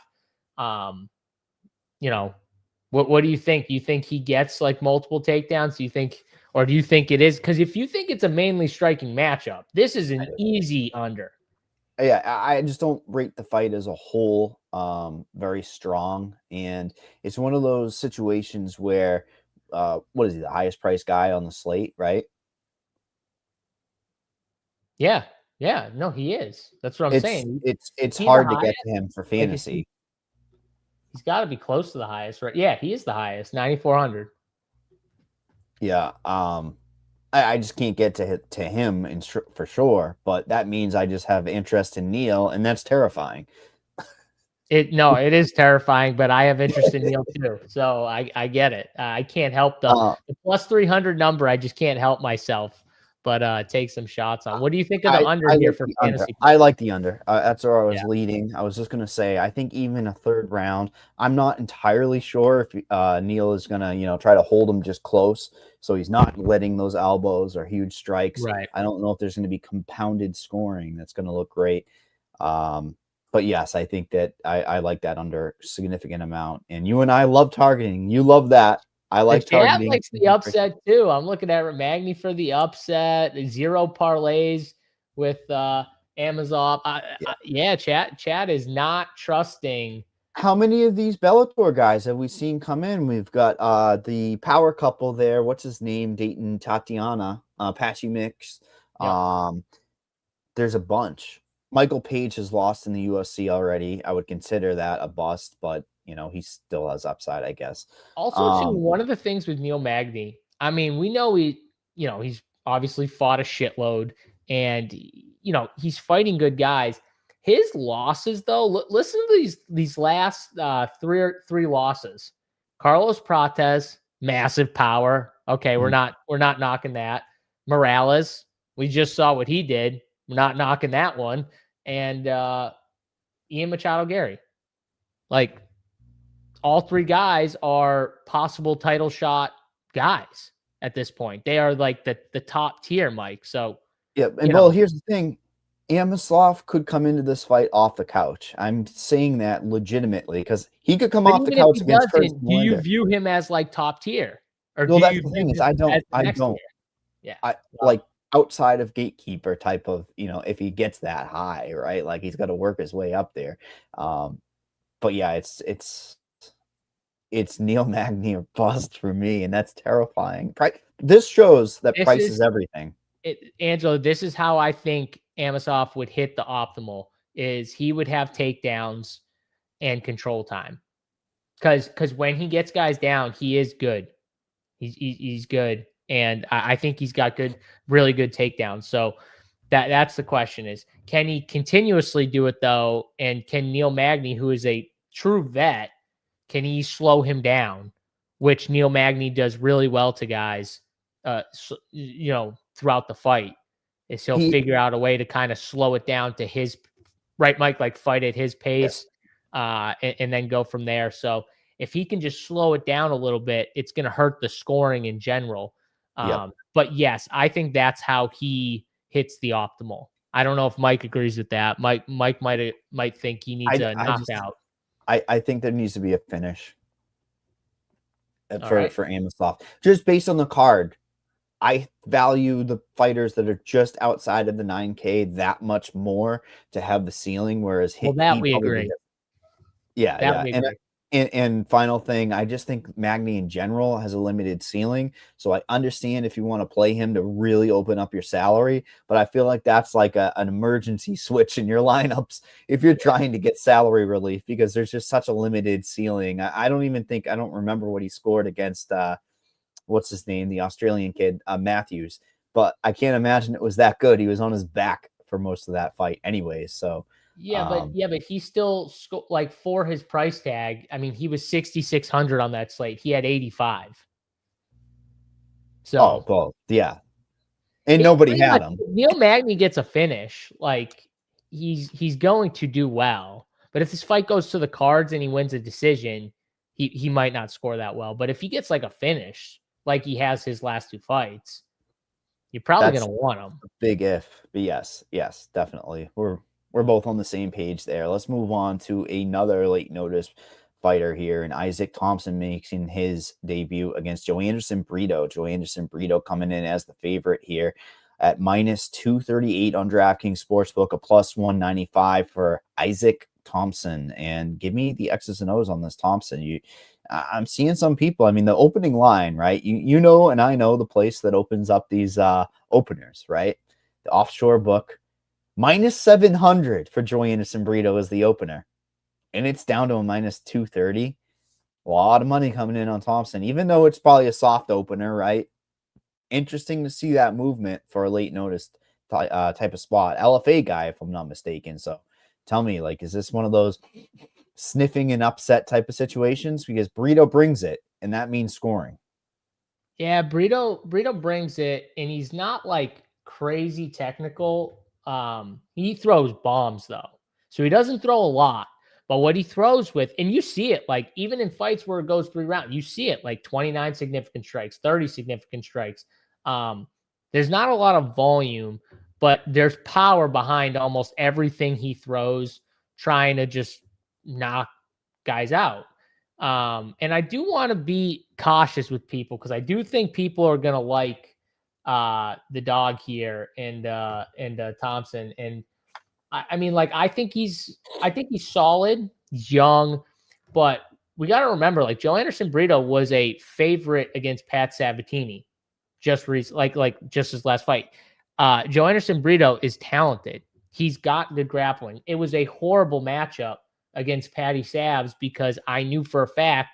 What do you think? Do you think he gets like multiple takedowns? Do you think Or do you think it is? Because if you think it's a mainly striking matchup, this is an easy under. Yeah, I just don't rate the fight as a whole very strong. And it's one of those situations where, what is he, the highest priced guy on the slate, right? Yeah. Yeah. No, he is. That's what I'm saying. It's He the hard to get highest? to him for Like, fantasy. he's got to be close to the highest, right? Yeah, he is the highest, 9,400. Yeah. I just can't get to him for sure, but that means I just have interest in Neil, and that's terrifying. It is terrifying, but I have interest in Neil too, so I get it. I can't help the plus 300 number. I just can't help myself, but take some shots on. What do you think of the under here for fantasy? I like the under. That's where I was leading. I was just gonna say I think even a third round. I'm not entirely sure if Neil is gonna try to hold him just close, so he's not letting those elbows or huge strikes. Right. I don't know if there's gonna be compounded scoring that's gonna look great. But yes, I think that I like that under significant amount. And you and I love targeting. You love that. I like targeting. Likes the upset too. I'm looking at Magny for the upset. 0 parlays with Amazon. Chad is not trusting. How many of these Bellator guys have we seen come in? We've got the power couple there. What's his name? Dayton Tatiana, Patchy Mix. Yep. There's a bunch. Michael Page has lost in the UFC already. I would consider that a bust, but he still has upside, I guess. Also, too, one of the things with Neil Magny, I mean, we know he's obviously fought a shitload, and he's fighting good guys. His losses, though, listen to these last three losses. Carlos Prates, massive power. Okay, we're not knocking that. Morales, we just saw what he did. We're not knocking that one. And Ian Machado Gary. Like, all three guys are possible title shot guys at this point. They are like the top tier, Mike. So yeah, and well, here's the thing. Amislov could come into this fight off the couch. I'm saying that legitimately because he could come off the couch against Curtis. Do you view him as like top tier? Or well, that's the thing is I don't. Yeah. Like outside of gatekeeper type of, if he gets that high, right? Like he's got to work his way up there. But yeah, it's Neil Magny or bust for me, and that's terrifying. This shows that price is everything. Angelo, this is how I think Amosov would hit the optimal, is he would have takedowns and control time. Because when he gets guys down, he is good. He's good. And I think he's got really good takedowns. So that's the question is, can he continuously do it though? And can Neil Magny, who is a true vet, can he slow him down? Which Neil Magny does really well to guys, throughout the fight, is he'll figure out a way to kind of slow it down to his right, Mike, like fight at his pace, and then go from there. So if he can just slow it down a little bit, it's going to hurt the scoring in general. But yes, I think that's how he hits the optimal. I don't know if Mike agrees with that. Mike might think he needs a knockout. I think there needs to be a finish for Amosov. Just based on the card, I value the fighters that are just outside of the 9K that much more to have the ceiling, whereas we agree. Yeah. And final thing, I just think Magny in general has a limited ceiling. So I understand if you want to play him to really open up your salary, but I feel like that's like an emergency switch in your lineups if you're trying to get salary relief, because there's just such a limited ceiling. I don't remember what he scored against, what's his name? The Australian kid, Matthews, but I can't imagine it was that good. He was on his back for most of that fight anyways. So but he still like for his price tag. I mean, he was 6,600 on that slate. He had 85. So, and nobody had him. Neil Magny gets a finish. Like he's going to do well. But if this fight goes to the cards and he wins a decision, he might not score that well. But if he gets like a finish, like he has his last two fights, you're probably going to want him. Big if, but yes, definitely. We're both on the same page there. Let's move on to another late notice fighter here, and Isaac Thompson making his debut against Joe Anderson Brito. Joe Anderson Brito coming in as the favorite here at minus 238 on DraftKings Sportsbook, a plus 195 for Isaac Thompson. And give me the X's and O's on this Thompson. I'm seeing some people. I mean, the opening line, right? You know, and I know the place that opens up these openers, right? The offshore book, minus 700 for Joe Anderson Brito as the opener. And it's down to a minus 230. A lot of money coming in on Thompson, even though it's probably a soft opener, right? Interesting to see that movement for a late notice type of spot. LFA guy, if I'm not mistaken. So tell me, like, is this one of those sniffing and upset type of situations? Because Brito brings it, and that means scoring. Yeah, Brito brings it, and he's not like crazy technical. He throws bombs though, so he doesn't throw a lot. But what he throws with, and you see it, like even in fights where it goes 3 rounds, you see it like 29 significant strikes, 30 significant strikes. There's not a lot of volume, but there's power behind almost everything he throws, trying to just knock guys out. And I do want to be cautious with people because I do think people are going to like the dog here and Thompson. And I mean, like, I think he's solid. He's young, but we got to remember, like, Joe Anderson Brito was a favorite against Pat Sabatini just just his last fight. Joe Anderson Brito is talented. He's got good grappling. It was a horrible matchup against Patty Sabs because I knew for a fact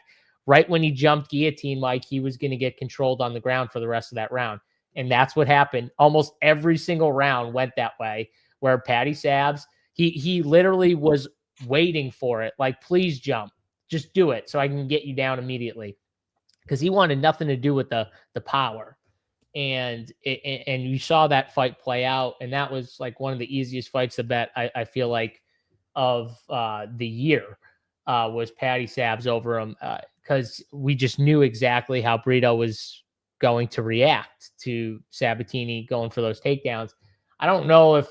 right when he jumped guillotine, like, he was going to get controlled on the ground for the rest of that round. And that's what happened. Almost every single round went that way, where Patty Sabs, he literally was waiting for it. Like, please jump, just do it so I can get you down immediately. Because he wanted nothing to do with the power. And you saw that fight play out. And that was like one of the easiest fights to bet, I feel like, of the year was Patty Sabs over him. Because we just knew exactly how Brito was going to react to Sabatini going for those takedowns. I don't know if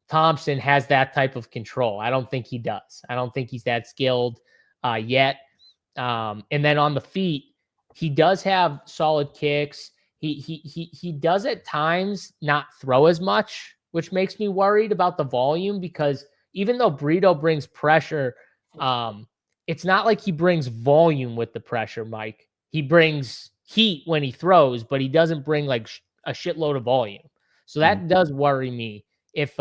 Thompson has that type of control. I don't think he does. I don't think he's that skilled yet. And then on the feet, he does have solid kicks. He does at times not throw as much, which makes me worried about the volume, because even though Brito brings pressure, it's not like he brings volume with the pressure, Mike. He brings heat when he throws, but he doesn't bring like a shitload of volume. So that does worry me if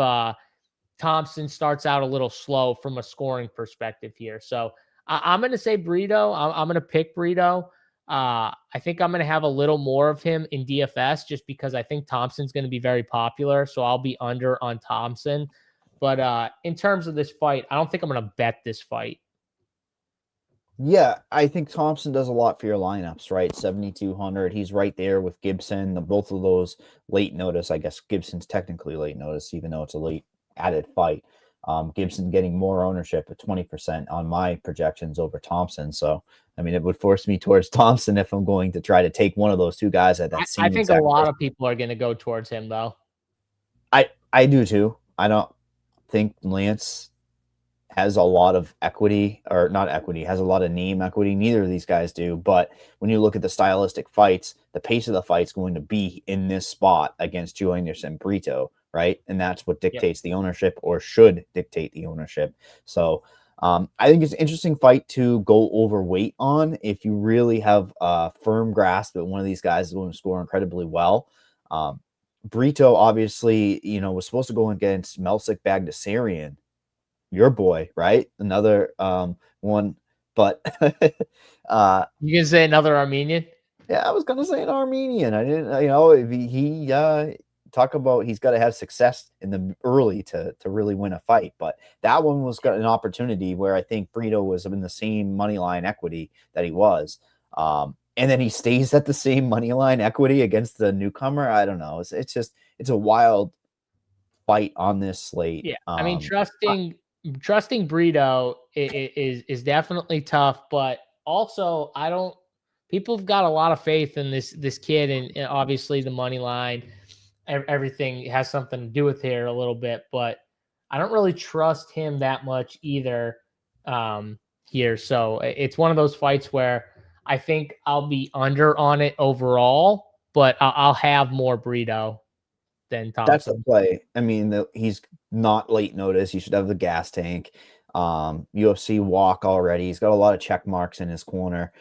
Thompson starts out a little slow from a scoring perspective here. So I'm going to say Brito. I'm going to pick Brito. I think I'm going to have a little more of him in DFS just because I think Thompson's going to be very popular. So I'll be under on Thompson. But in terms of this fight, I don't think I'm going to bet this fight. Yeah, I think Thompson does a lot for your lineups, right? 7,200. He's right there with Gibson. Both of those late notice. I guess Gibson's technically late notice, even though it's a late added fight. Gibson getting more ownership at 20% on my projections over Thompson. So, I mean, it would force me towards Thompson if I'm going to try to take one of those two guys at that same. I think a lot of people are going to go towards him, though. I do too. I don't think Lance has a lot of equity, or not equity, has a lot of name equity. Neither of these guys do. But when you look at the stylistic fights, the pace of the fight's going to be in this spot against Joe Anderson Brito, right? And that's what dictates the ownership, or should dictate the ownership. So I think it's an interesting fight to go overweight on if you really have a firm grasp that one of these guys is going to score incredibly well. Brito, obviously, was supposed to go against Melsik Bagdasaryan, your boy, right? Another one, but you can say another Armenian. Yeah, I was gonna say an Armenian. I didn't, he talk about he's got to have success in the early to really win a fight, but that one was got an opportunity where I think Brito was in the same money line equity that he was, and then he stays at the same money line equity against the newcomer. I don't know. It's a wild fight on this slate. Yeah, I mean, trusting Brito is definitely tough, but also people have got a lot of faith in this kid, and obviously the money line, everything has something to do with here a little bit, but I don't really trust him that much either. here. So it's one of those fights where I think I'll be under on it overall, but I'll have more Brito than Thompson. That's the play. I mean, he's not late notice. He should have the gas tank. UFC walk already. He's got a lot of check marks in his corner.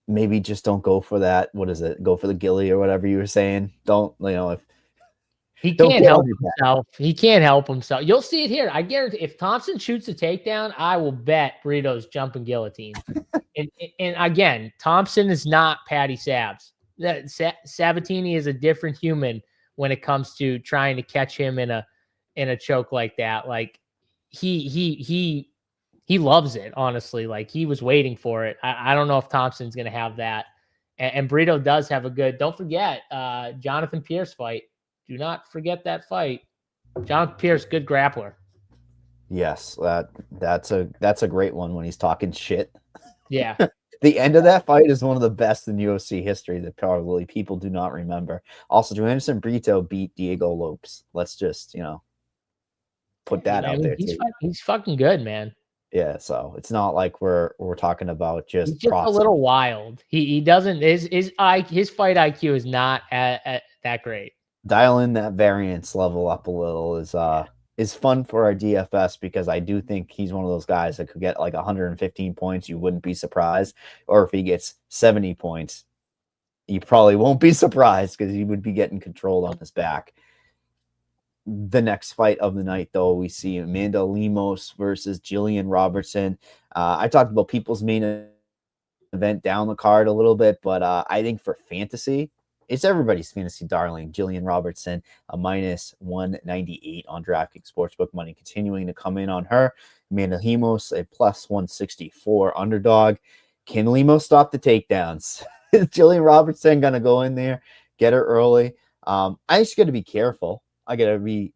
Maybe just don't go for that. What is it? Go for the gilly or whatever you were saying. Don't, if he can't help himself. He can't help himself. You'll see it here. I guarantee if Thompson shoots a takedown, I will bet Brito's jumping guillotine. and again, Thompson is not Patty Sabs. Sabatini is a different human when it comes to trying to catch him in a choke like that. Like he loves it, honestly. Like he was waiting for it. I don't know if Thompson's going to have that. And Brito does have a good, don't forget, Jonathan Pierce fight. Do not forget that fight. Jonathan Pierce, good grappler. Yes, that's a great one when he's talking shit. Yeah. The end of that fight is one of the best in UFC history that probably people do not remember. Also, Joanderson Brito beat Diego Lopes. Let's just, put that out there. He's fucking good, man. Yeah, so it's not like we're talking about just. He's just a little wild. He doesn't his fight IQ is not at that great. Dial in that variance level up a little is fun for our DFS because I do think he's one of those guys that could get like 115 points. You wouldn't be surprised. Or if he gets 70 points, you probably won't be surprised because he would be getting controlled on his back. The next fight of the night, though, we see Amanda Lemos versus Jillian Robertson. I talked about people's main event down the card a little bit, but I think for fantasy, it's everybody's fantasy darling. Jillian Robertson, a minus 198 on DraftKings Sportsbook money, continuing to come in on her. Amanda Lemos, a plus 164 underdog. Can Lemos stop the takedowns? Is Jillian Robertson going to go in there, get her early? I just got to be careful. I got to be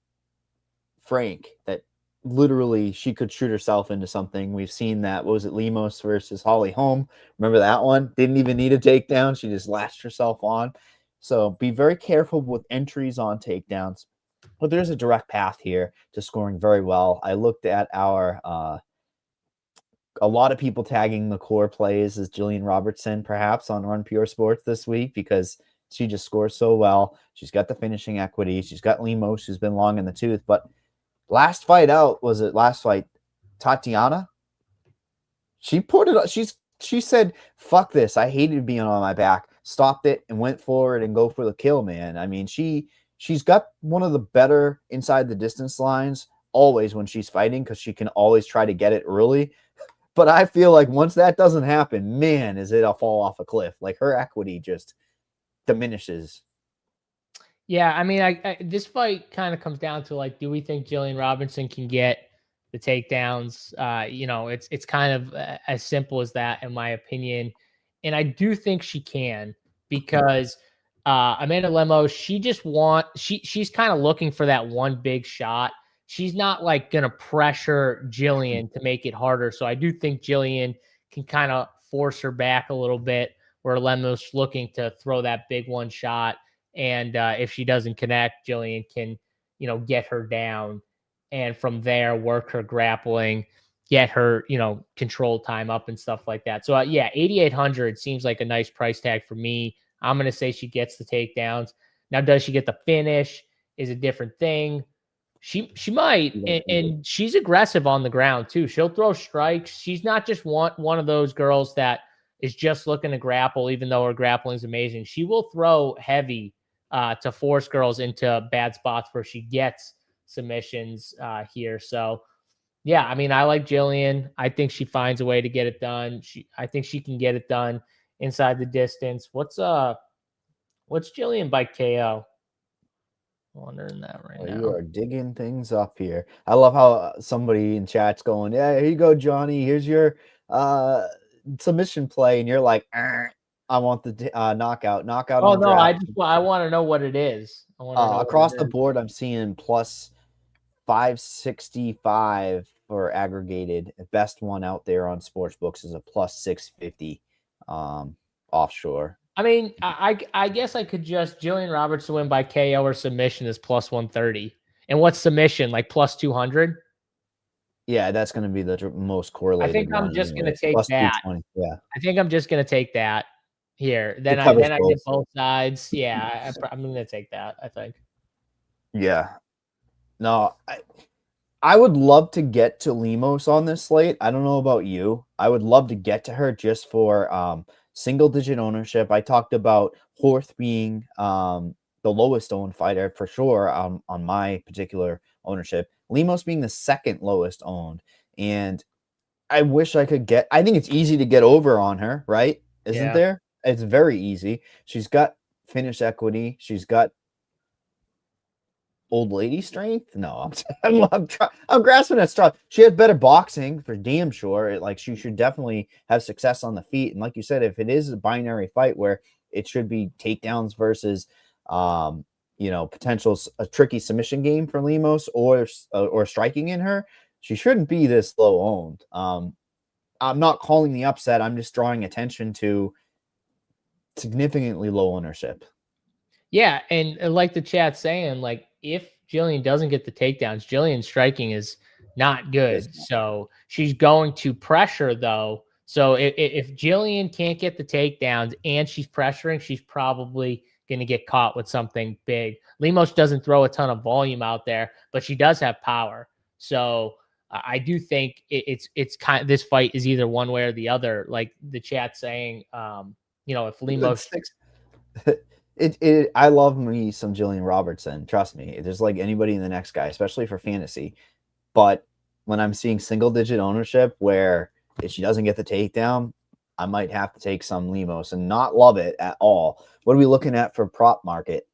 frank that literally she could shoot herself into something. We've seen that. What was it? Lemos versus Holly Holm. Remember that one? Didn't even need a takedown. She just latched herself on. So be very careful with entries on takedowns. But there's a direct path here to scoring very well. I looked at our a lot of people tagging the core plays as Jillian Robertson perhaps on Run Pure Sports this week because she just scores so well. She's got the finishing equity. She's got Lemos, who's been long in the tooth. But last fight, Tatiana? She put it. She said, "Fuck this! I hated being on my back." Stopped it and went forward and go for the kill, man. I mean, she's got one of the better inside the distance lines always when she's fighting because she can always try to get it early. But I feel like once that doesn't happen, man, is it a fall off a cliff? Like her equity just diminishes. Yeah, I mean, this fight kind of comes down to like, do we think Jillian Robinson can get the takedowns? It's kind of as simple as that, in my opinion. And I do think she can because Amanda Lemos, she's kind of looking for that one big shot. She's not like going to pressure Jillian to make it harder. So I do think Jillian can kind of force her back a little bit where Lemos looking to throw that big one shot. And if she doesn't connect, Jillian can, get her down and from there work her grappling, get her, control time up and stuff like that. So 8,800 seems like a nice price tag for me. I'm going to say she gets the takedowns. Now, does she get the finish is a different thing. She might, and she's aggressive on the ground too. She'll throw strikes. She's not just one of those girls that is just looking to grapple, even though her grappling is amazing. She will throw heavy to force girls into bad spots where she gets submissions here. So, yeah, I mean, I like Jillian. I think she finds a way to get it done. I think she can get it done inside the distance. What's Jillian by KO? Wondering that now. You are digging things up here. I love how somebody in chat's going, "Yeah, here you go, Johnny. Here's your submission play," and you're like, "I want the knockout." Oh no, I want to know what it is. Across the board, I'm seeing plus 565 for aggregated. The best one out there on sportsbooks is a plus 650 offshore. I mean, I guess I could just Jillian Robertson win by KO or submission is plus 130. And what's submission? Like plus 200? Yeah, that's going to be the most correlated. I think I'm just going to take Plus that. 220. Yeah, I think I'm just going to take that here. Then I get both sides. Yeah, I'm going to take that, I think. Yeah. No, I would love to get to Lemos on this slate. I don't know about you. I would love to get to her just for single digit ownership. I talked about Horth being the lowest owned fighter for sure on my particular ownership. Lemos being the second lowest owned. And I wish I could get, I think it's easy to get over on her, right? Isn't there? It's very easy. She's got finish equity. She's got old lady strength. No, I'm grasping at straw. She has better boxing for damn sure. Like she should definitely have success on the feet. And like you said, if it is a binary fight where it should be takedowns versus, potential a tricky submission game for Lemos or striking in her, she shouldn't be this low owned. I'm not calling the upset. I'm just drawing attention to significantly low ownership. Yeah, and like the chat saying, like if Jillian doesn't get the takedowns, Jillian's striking is not good. So she's going to pressure though. So if Jillian can't get the takedowns and she's pressuring, she's probably going to get caught with something big. Lemos doesn't throw a ton of volume out there, but she does have power. So I do think it's kind of, this fight is either one way or the other. Like the chat saying, if Lemos I love me some Jillian Robertson. Trust me, there's like anybody in the next guy, especially for fantasy. But when I'm seeing single digit ownership where if she doesn't get the takedown, I might have to take some Lemos and not love it at all. What are we looking at for prop market?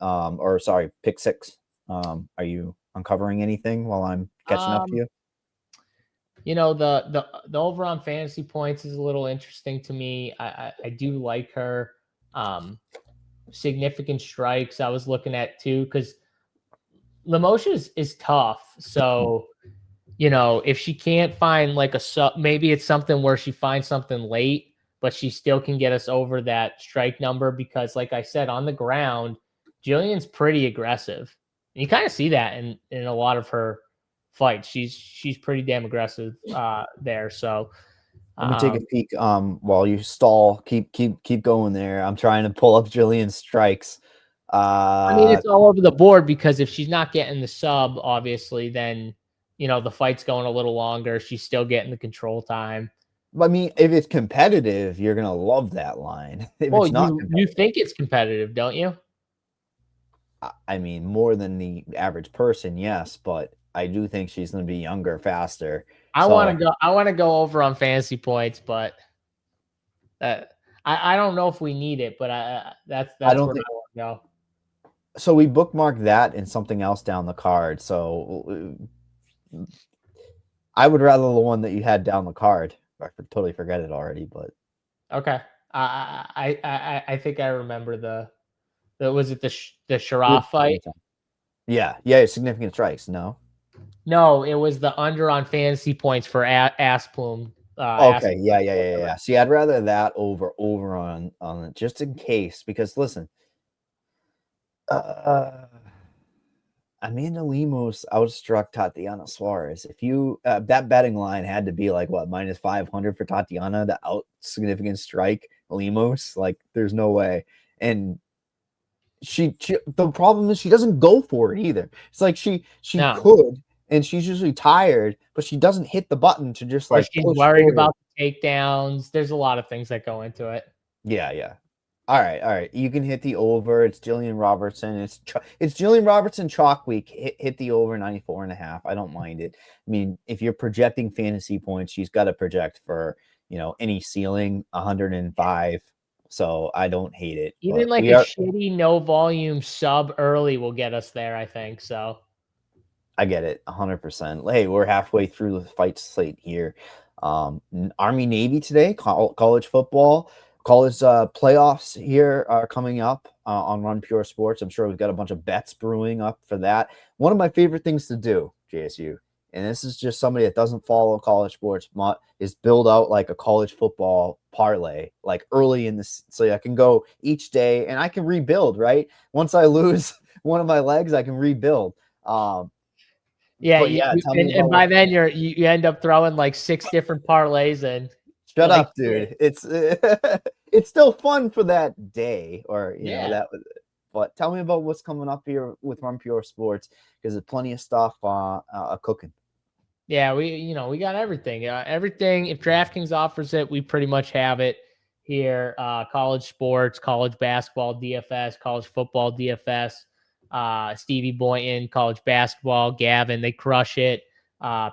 Pick six. Are you uncovering anything while I'm catching up to you? The over on fantasy points is a little interesting to me. I do like her. Significant strikes I was looking at too, because Lemosha is tough. So, if she can't find like a sub, maybe it's something where she finds something late, but she still can get us over that strike number because, like I said, on the ground, Jillian's pretty aggressive. And you kind of see that in a lot of her fights. She's pretty damn aggressive there. So let me take a peek while you stall. Keep going there. I'm trying to pull up Jillian's strikes. I mean, it's all over the board because if she's not getting the sub, obviously, then the fight's going a little longer. She's still getting the control time. I mean, if it's competitive, you're gonna love that line. If well, it's not you think it's competitive, don't you? I mean, more than the average person, yes, but I do think she's going to be younger, faster. I want to go over on fantasy points, but I don't know if we need it. But that's where I want to go. So we bookmarked that and something else down the card. So I would rather the one that you had down the card. I totally forget it already, but okay. I think I remember was it the Sharaf fight? Yeah, significant strikes. No, it was the under on fantasy points for Asplume. Okay, yeah. See, I'd rather that over on it just in case, because listen, Amanda Lemos outstruck Tatiana Suarez. If you that betting line had to be like what -500 for Tatiana to out significant strike Lemos, like there's no way. And she the problem is she doesn't go for it either. It's like she could, and she's usually tired, but she doesn't hit the button to just like. She's worried about the takedowns. There's a lot of things that go into it. Yeah. All right. You can hit the over. It's Jillian Robertson. It's Jillian Robertson chalk week. Hit the over 94.5. I don't mind it. I mean, if you're projecting fantasy points, she's got to project for any ceiling 105. So I don't hate it. Even like a shitty no volume sub early will get us there, I think. So I get it 100%. Hey, we're halfway through the fight slate here. Army Navy today, college football, college playoffs here are coming up on Run Pure Sports. I'm sure we've got a bunch of bets brewing up for that. One of my favorite things to do, JSU, and this is just somebody that doesn't follow college sports, is build out like a college football parlay, like early in this, so I can go each day and I can rebuild, right? Once I lose one of my legs, I can rebuild. Yeah, but yeah, and by then you end up throwing like 6 different parlays in. Shut like, up, dude. It's it's still fun for that day, or you know that. But tell me about what's coming up here with Run Pure Sports, because there's plenty of stuff cooking. Yeah, we got everything. Everything. If DraftKings offers it, we pretty much have it here. College sports, college basketball DFS, college football DFS. Stevie Boynton, college basketball. Gavin, they crush it.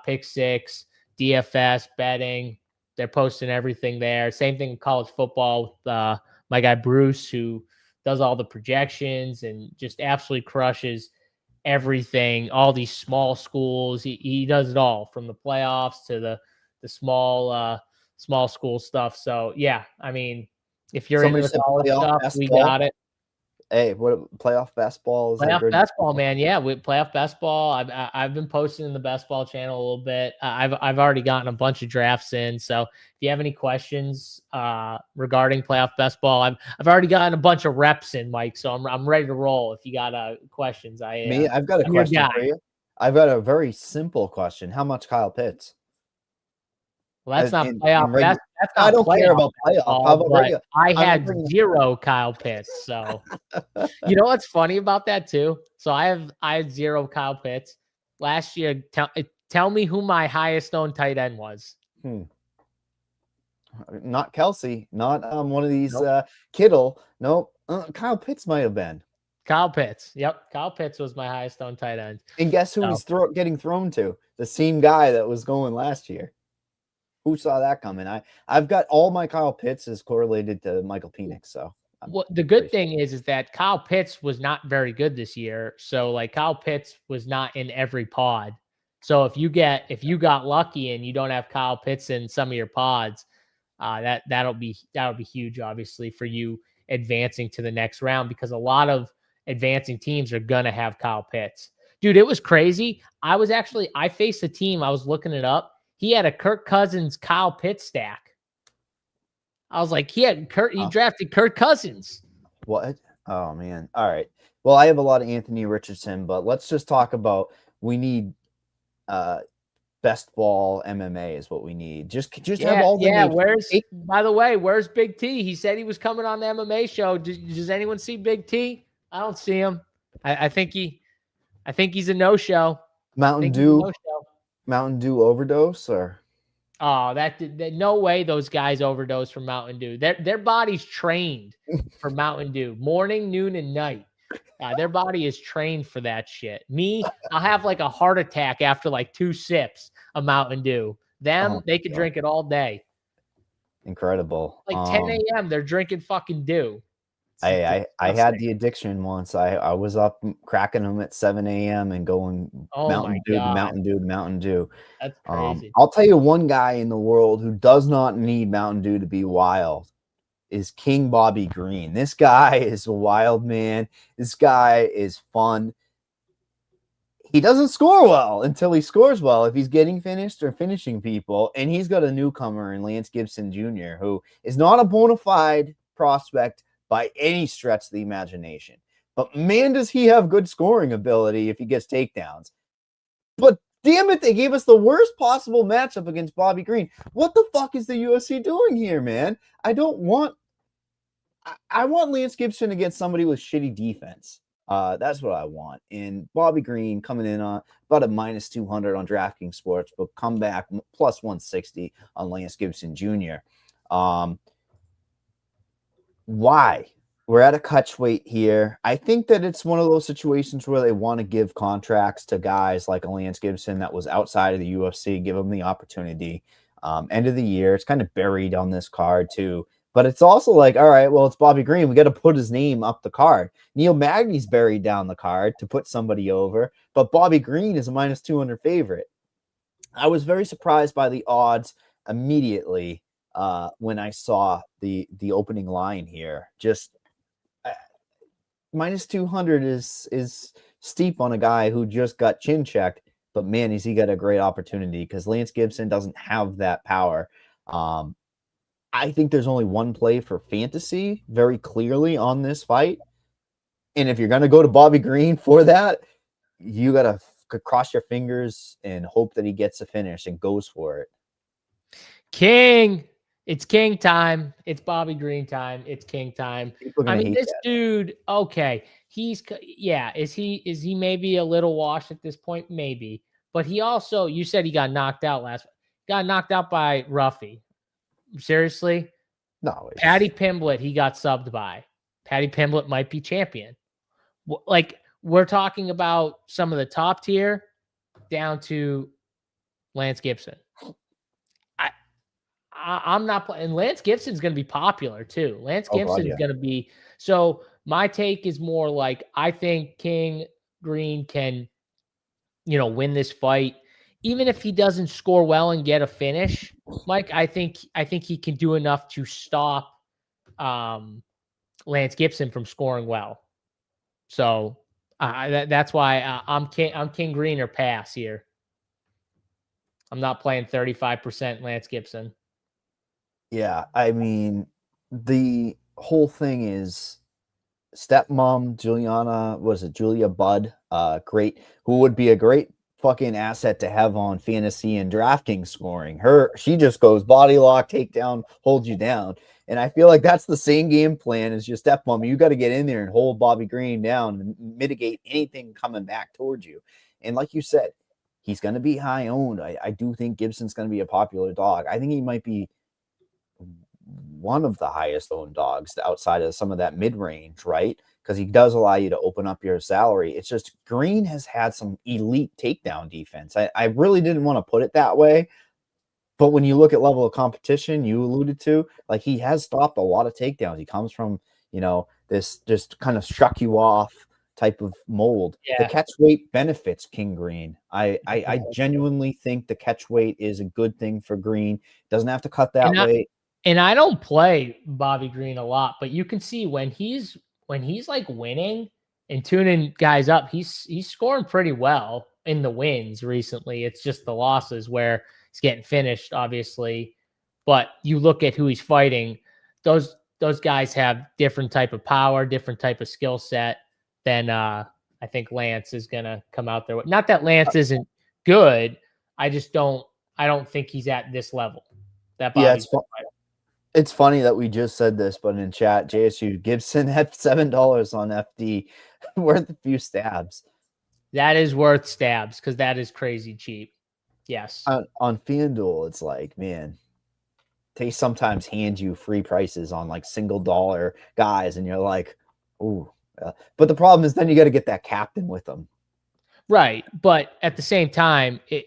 Pick six, DFS, betting. They're posting everything there. Same thing with college football with my guy Bruce, who does all the projections and just absolutely crushes everything, all these small schools. He does it all, from the playoffs to the small school stuff. So yeah, I mean, if you're into the college stuff, we got it. Hey, what playoff basketball is? Playoff basketball, man. Yeah, with playoff basketball, I've been posting in the basketball channel a little bit. I've already gotten a bunch of drafts in. So if you have any questions regarding playoff basketball, I've already gotten a bunch of reps in, Mike. So I'm ready to roll. If you got questions, I've got a question for you. I've got a very simple question. How much Kyle Pitts? Well, that's not playoff. That's not I don't care about playoff. I had 0 Kyle Pitts. So you know what's funny about that too? So I had 0 Kyle Pitts last year. Tell me who my highest owned tight end was. Not Kelsey. Not one of these Kittle. Nope. Kyle Pitts might have been. Kyle Pitts. Yep. Kyle Pitts was my highest owned tight end. And guess who he's getting thrown to? The same guy that was going last year. Who saw that coming? I've got all my Kyle Pitts is correlated to Michael Penix. So the good thing is that Kyle Pitts was not very good this year. So like Kyle Pitts was not in every pod. So if you got lucky and you don't have Kyle Pitts in some of your pods, that'll be huge, obviously, for you advancing to the next round, because a lot of advancing teams are gonna have Kyle Pitts. Dude, it was crazy. I faced a team. I was looking it up. He had a Kirk Cousins, Kyle Pitts stack. I was like, he drafted Kirk Cousins. What? Oh man. All right. Well, I have a lot of Anthony Richardson, but let's just talk about, we need best ball MMA is what we need. Just have all the by the way, where's Big T? He said he was coming on the MMA show. Does anyone see Big T? I don't see him. I think he's a no-show. Mountain Dew overdose, or that no way those guys overdose from Mountain Dew. Their body's trained for Mountain Dew, morning, noon, and night. Their body is trained for that shit. Me, I'll have like a heart attack after like 2 sips of Mountain Dew. They could drink it all day. Incredible. Like 10 a.m. they're drinking fucking Dew. I had the addiction once. I was up cracking them at 7 a.m. and going Mountain Dew. That's crazy. I'll tell you one guy in the world who does not need Mountain Dew to be wild is King Bobby Green. This guy is a wild man. This guy is fun. He doesn't score well until he scores well, if he's getting finished or finishing people. And he's got a newcomer in Lance Gibson Jr., who is not a bona fide prospect by any stretch of the imagination. But man, does he have good scoring ability if he gets takedowns. But damn it, they gave us the worst possible matchup against Bobby Green. What the fuck is the UFC doing here, man? I want Lance Gibson against somebody with shitty defense. That's what I want. And Bobby Green coming in on about a -200 on DraftKings Sports, but come back +160 on Lance Gibson Jr. Why? We're at a catch weight here. I think that it's one of those situations where they want to give contracts to guys like a Lance Gibson that was outside of the UFC, give them the opportunity. End of the year, it's kind of buried on this card too. But it's also like, all right, well, it's Bobby Green. We got to put his name up the card. Neil Magny's buried down the card to put somebody over, but Bobby Green is a -200 favorite. I was very surprised by the odds immediately when I saw the opening line here. Just -200 is steep on a guy who just got chin checked, but man, has he got a great opportunity, because Lance Gibson doesn't have that power. I think there's only one play for fantasy very clearly on this fight. And if you're going to go to Bobby Green for that, you got to could cross your fingers and hope that he gets a finish and goes for it. King. It's King time. It's Bobby Green time. It's King time. I mean, this dude, okay. Is he maybe a little washed at this point? Maybe. But he also, you said he got knocked out got knocked out by Ruffy. Seriously? No. Patty Pimblett, he got subbed by. Patty Pimblett might be champion. Like, we're talking about some of the top tier down to Lance Gibson. I'm not playing. Lance Gibson's going to be popular too. Lance Gibson's going to be. So my take is more like, I think King Green can, win this fight, even if he doesn't score well and get a finish. Mike, I think he can do enough to stop Lance Gibson from scoring well. So that's why I'm King Green or pass here. I'm not playing 35% Lance Gibson. Yeah, I mean, the whole thing is stepmom Julia Budd, great, who would be a great fucking asset to have on fantasy and DraftKings scoring. She just goes body lock, takedown, hold you down. And I feel like that's the same game plan as your stepmom. You got to get in there and hold Bobby Green down and mitigate anything coming back towards you. And like you said, he's going to be high owned. I do think Gibson's going to be a popular dog. I think he might be one of the highest owned dogs outside of some of that mid-range, right? Because he does allow you to open up your salary. It's just Green has had some elite takedown defense. I really didn't want to put it that way, but when you look at level of competition, you alluded to, like, he has stopped a lot of takedowns. He comes from, this just kind of struck you off type of mold. Yeah. The catch weight benefits King Green. I genuinely think the catch weight is a good thing for Green. Doesn't have to cut that weight. And I don't play Bobby Green a lot, but you can see when he's like winning and tuning guys up, he's scoring pretty well in the wins recently. It's just the losses where he's getting finished, obviously. But you look at who he's fighting; those guys have different type of power, different type of skill set than I think Lance is gonna come out there with. Not that Lance isn't good. I don't think he's at this level. That Bobby's It's funny that we just said this, but in chat, JSU Gibson had $7 on FD, worth a few stabs. That is worth stabs because that is crazy cheap. Yes. On FanDuel, it's like, man, they sometimes hand you free prices on like single dollar guys, and you're like, ooh. But the problem is then you got to get that captain with them. Right. But at the same time, at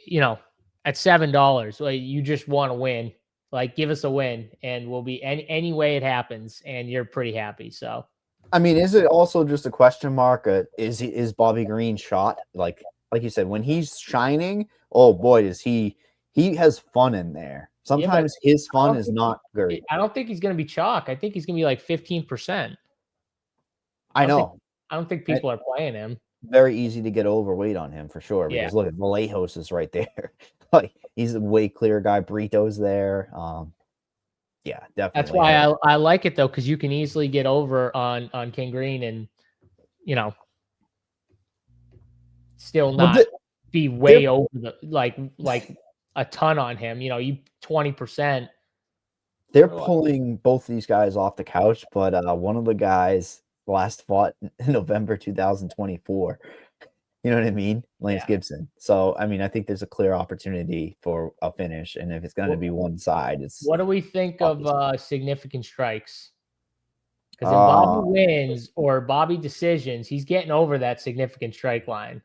$7, you just want to win. Like, give us a win, and we'll be any way it happens, and you're pretty happy. So, I mean, is it also just a question mark? Is Bobby Green shot? Like you said, when he's shining, oh boy, does he has fun in there. Sometimes his fun is not great. I don't think he's going to be chalk. I think he's going to be like 15%. I know. I don't think people are playing him. Very easy to get overweight on him for sure. Because look at Vallejos is right there. Like, he's a way clearer guy. Brito's there. Yeah, definitely. That's why I like it though, because you can easily get over on King Green and still not be way over the like a ton on him. You 20%. They're pulling both these guys off the couch, but one of the guys last fought in November 2024. You know what I mean? Lance Gibson. So, I mean, I think there's a clear opportunity for a finish. And if it's going to be one side, it's... What do we think of significant strikes? Because if Bobby wins or Bobby decisions, he's getting over that significant strike line.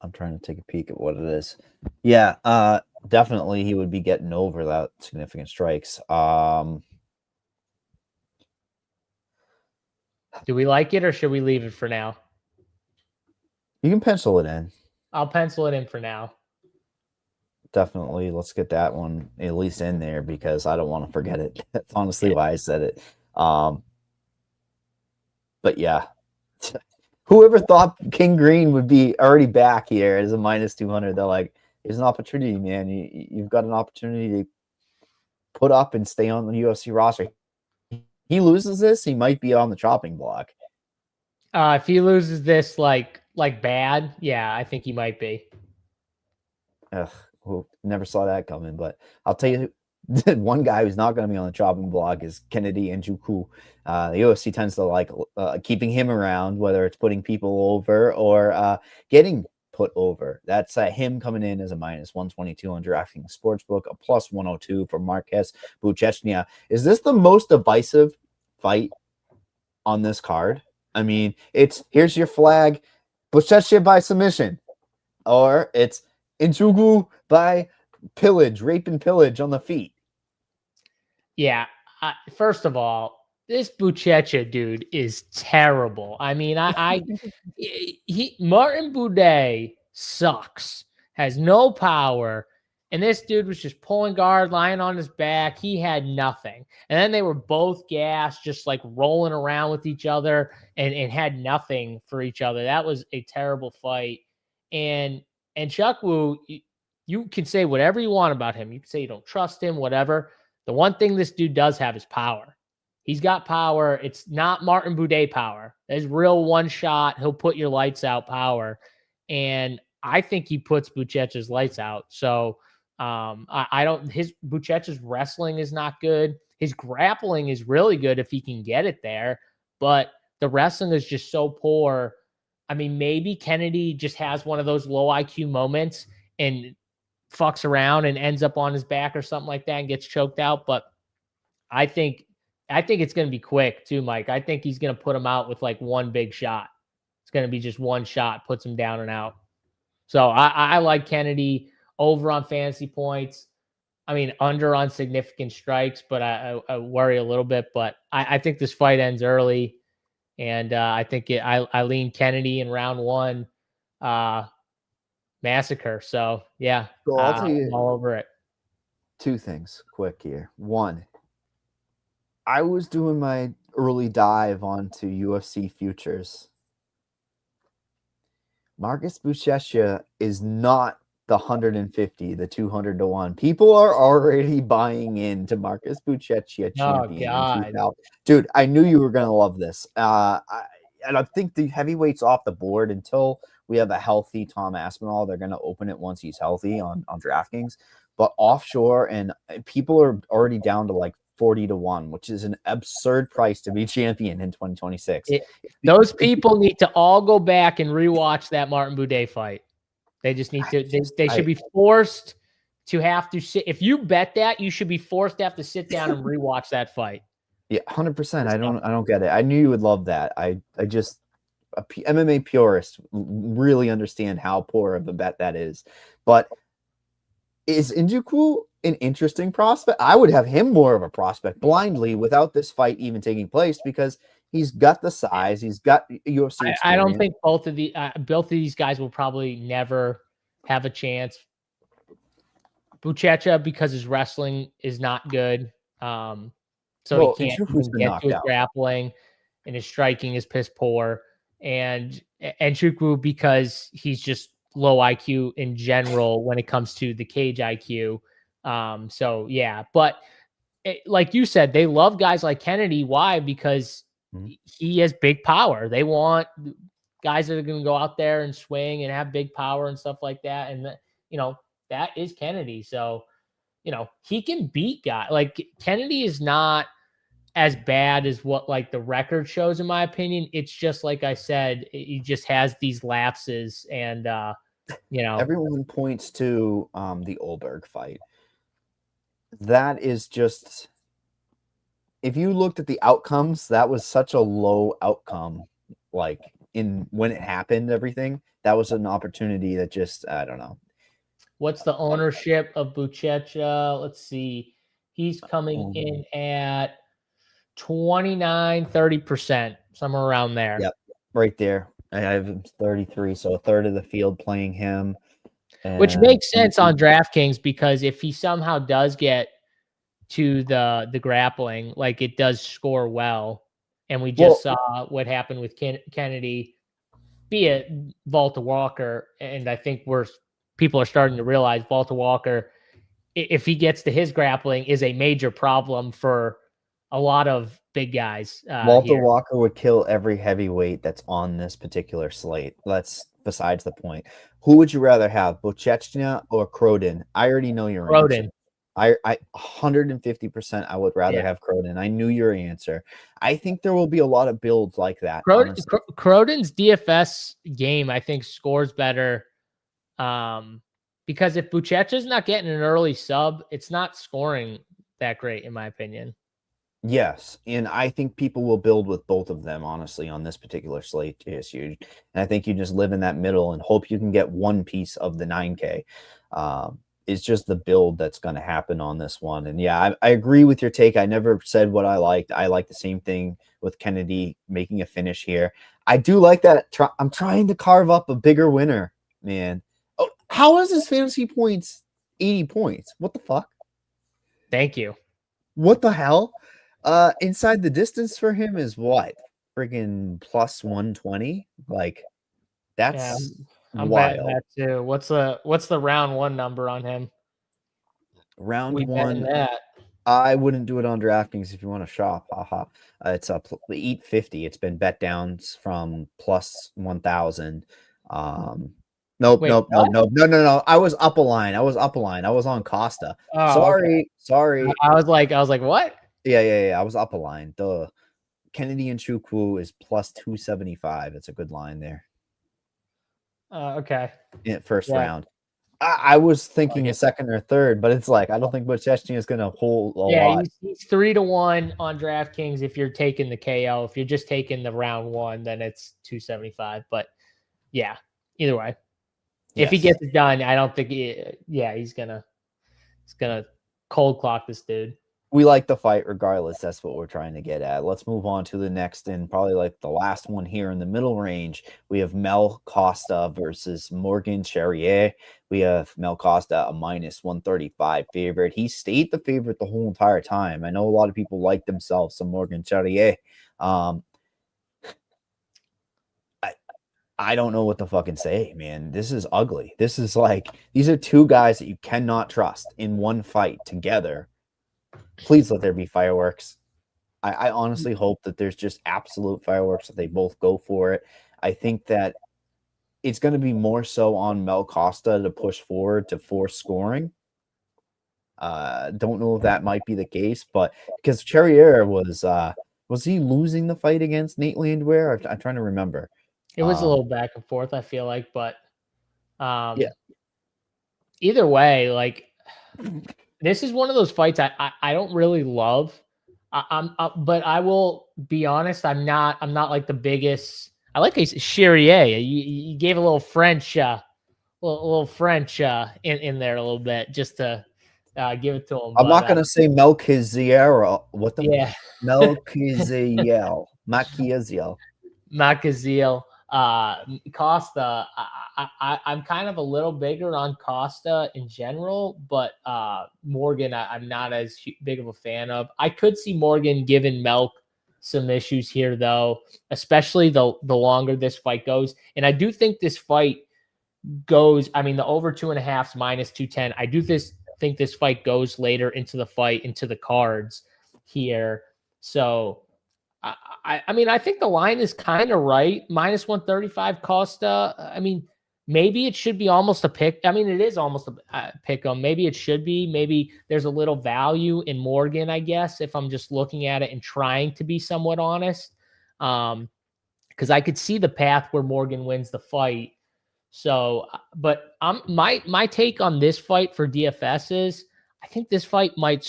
I'm trying to take a peek at what it is. Yeah, definitely he would be getting over that significant strikes. Do we like it or should we leave it for now? You can pencil it in. I'll pencil it in for now. Definitely. Let's get that one at least in there because I don't want to forget it. That's honestly why I said it. But yeah, whoever thought King Green would be already back here as a minus 200, they're like, there's an opportunity, man. You've got an opportunity to put up and stay on the UFC roster. He loses this, he might be on the chopping block. If he loses this, like like bad, yeah, I think he might be. Ugh, well, never saw that coming. But I'll tell you, one guy who's not going to be on the chopping block is Kennedy Njoku. The UFC tends to like keeping him around, whether it's putting people over or getting put over. That's him coming in as a minus 122 on DraftKings Sportsbook, a plus 102 for Marquez Buchechnia. Is this the most divisive fight on this card? I mean, it's here's your flag, Buchechnia by submission, or it's Njoku by rape and pillage on the feet. Yeah. First of all, this Buchecha dude is terrible. I mean, Martin Buday sucks, has no power, and this dude was just pulling guard, lying on his back. He had nothing. And then they were both gassed, just like rolling around with each other and had nothing for each other. That was a terrible fight. And Chuck Wu, you can say whatever you want about him. You can say you don't trust him, whatever. The one thing this dude does have is power. He's got power. It's not Martin Buday power. There's real one shot. He'll put your lights out power. And I think he puts Buchecha's lights out. So Buchecha's wrestling is not good. His grappling is really good if he can get it there. But the wrestling is just so poor. I mean, maybe Kennedy just has one of those low IQ moments and fucks around and ends up on his back or something like that and gets choked out. But I think it's going to be quick too, Mike. I think he's going to put him out with like one big shot. It's going to be just one shot, puts him down and out. So I like Kennedy over on fantasy points. I mean, under on significant strikes, but I worry a little bit. But I think this fight ends early. And I think I lean Kennedy in round one. Massacre. So yeah, so I'll tell you I'm all over it. Two things quick here. One, I was doing my early dive onto UFC futures. Marcus Buchecha is not the 150, the 200 to 1. People are already buying into Marcus Buchecha champion. Oh, God. Dude, I knew you were going to love this. And I think the heavyweights off the board until we have a healthy Tom Aspinall. They're going to open it once he's healthy on DraftKings. But offshore, and people are already down to like 40 to 1, which is an absurd price to be champion in 2026. Those people need to all go back and rewatch that Martin Buday fight. They just need to. They should be forced to have to sit. If you bet that, you should be forced to have to sit down and rewatch that fight. Yeah, 100%. I don't get it. I knew you would love that. I just MMA purists really understand how poor of a bet that is. But is Njoku an interesting prospect? I would have him more of a prospect blindly without this fight even taking place because he's got the size. He's got UFC experience. I don't think both of these guys will probably never have a chance. Buchecha, because his wrestling is not good. So he can't even get to his grappling, and his striking is piss poor. And Njoku, because he's just low IQ in general when it comes to the cage IQ. So yeah, but like you said, they love guys like Kennedy. Why? Because he has big power. They want guys that are going to go out there and swing and have big power and stuff like that. And that is Kennedy. So, he can beat guys. Like Kennedy is not as bad as what like the record shows, in my opinion. It's just like I said, he just has these lapses, and everyone points to the Olberg fight. That is just, if you looked at the outcomes, that was such a low outcome. Like when it happened, everything that was an opportunity that just, I don't know. What's the ownership of Buchecha? Let's see. He's coming in at 29-30%, somewhere around there. Yep, right there. I have 33, so a third of the field playing him. Which makes sense on DraftKings, because if he somehow does get to the grappling, like it does score well, and we just saw what happened with Kennedy, be it Walter Walker, and I think people are starting to realize Walter Walker, if he gets to his grappling, is a major problem for a lot of big guys. Walter here. Walker would kill every heavyweight that's on this particular slate. That's besides the point. Who would you rather have, Buchechnya or Croden? I already know your answer. Croden. I 150% I would rather have Croden. I knew your answer. I think there will be a lot of builds like that. Croden's DFS game, I think, scores better. Because if Buchecha's not getting an early sub, it's not scoring that great, in my opinion. Yes, and I think people will build with both of them, honestly, on this particular slate. Is huge. And I think you just live in that middle and hope you can get one piece of the 9K. It's just the build that's going to happen on this one. And yeah, I agree with your take. I never said what I liked. I like the same thing with Kennedy making a finish here. I do like that. I'm trying to carve up a bigger winner, man. Oh, how is his fantasy points 80 points? What the fuck? Thank you. What the hell? Inside the distance for him is what? Friggin' plus 120? Like, that's I'm wild. betting that too. What's the round one number on him? Round one. I wouldn't do it on DraftKings if you want to shop. Haha. It's up 850. It's been bet down from plus 1,000. Nope. I was up a line. I was on Costa. Oh, sorry. I was like, what? Yeah. I was up a line. Duh. Kennedy and Chukwu is plus 275. It's a good line there. Okay. In first round. I was thinking a second or third, but it's like I don't think Buchechnya is going to hold a lot. He's 3-1 on DraftKings if you're taking the KO. If you're just taking the round one, then it's 275. But yeah, either way, if he gets it done, I don't think he's gonna cold clock this dude. We like the fight regardless. That's what we're trying to get at. Let's move on to the next and probably like the last one here in the middle range. We have Mel Costa versus Morgan Charrier. We have Mel Costa, a minus 135 favorite. He stayed the favorite the whole entire time. I know a lot of people like themselves some Morgan Charrier. I don't know what to fucking say, man. This is ugly. This is like, these are two guys that you cannot trust in one fight together. Please let there be fireworks. I honestly hope that there's just absolute fireworks, that they both go for it. I think that it's going to be more so on Mel Costa to push forward to force scoring. Don't know if that might be the case, but because Charrier was he losing the fight against Nate Landwehr? I'm trying to remember. It was a little back and forth, I feel like, but either way, like this is one of those fights I don't really love. But I will be honest, I'm not like the biggest. I like Charrier. You gave a little French, little French in there a little bit just to give it to him. I'm not gonna say Melchiziel. What the Melchiziel? Machiaziel. Costa. I'm kind of a little bigger on Costa in general, but Morgan, I'm not as big of a fan of. I could see Morgan giving Melk some issues here, though, especially the longer this fight goes. And I do think this fight goes. I mean, the over 2.5 minus 210. I do think this fight goes later into the fight, into the cards here. So. I mean, I think the line is kind of right. Minus 135 Costa. I mean, maybe it should be almost a pick. I mean, it is almost a pick 'em. Maybe it should be. Maybe there's a little value in Morgan, I guess, if I'm just looking at it and trying to be somewhat honest. Because I could see the path where Morgan wins the fight. So, but my take on this fight for DFS is I think this fight might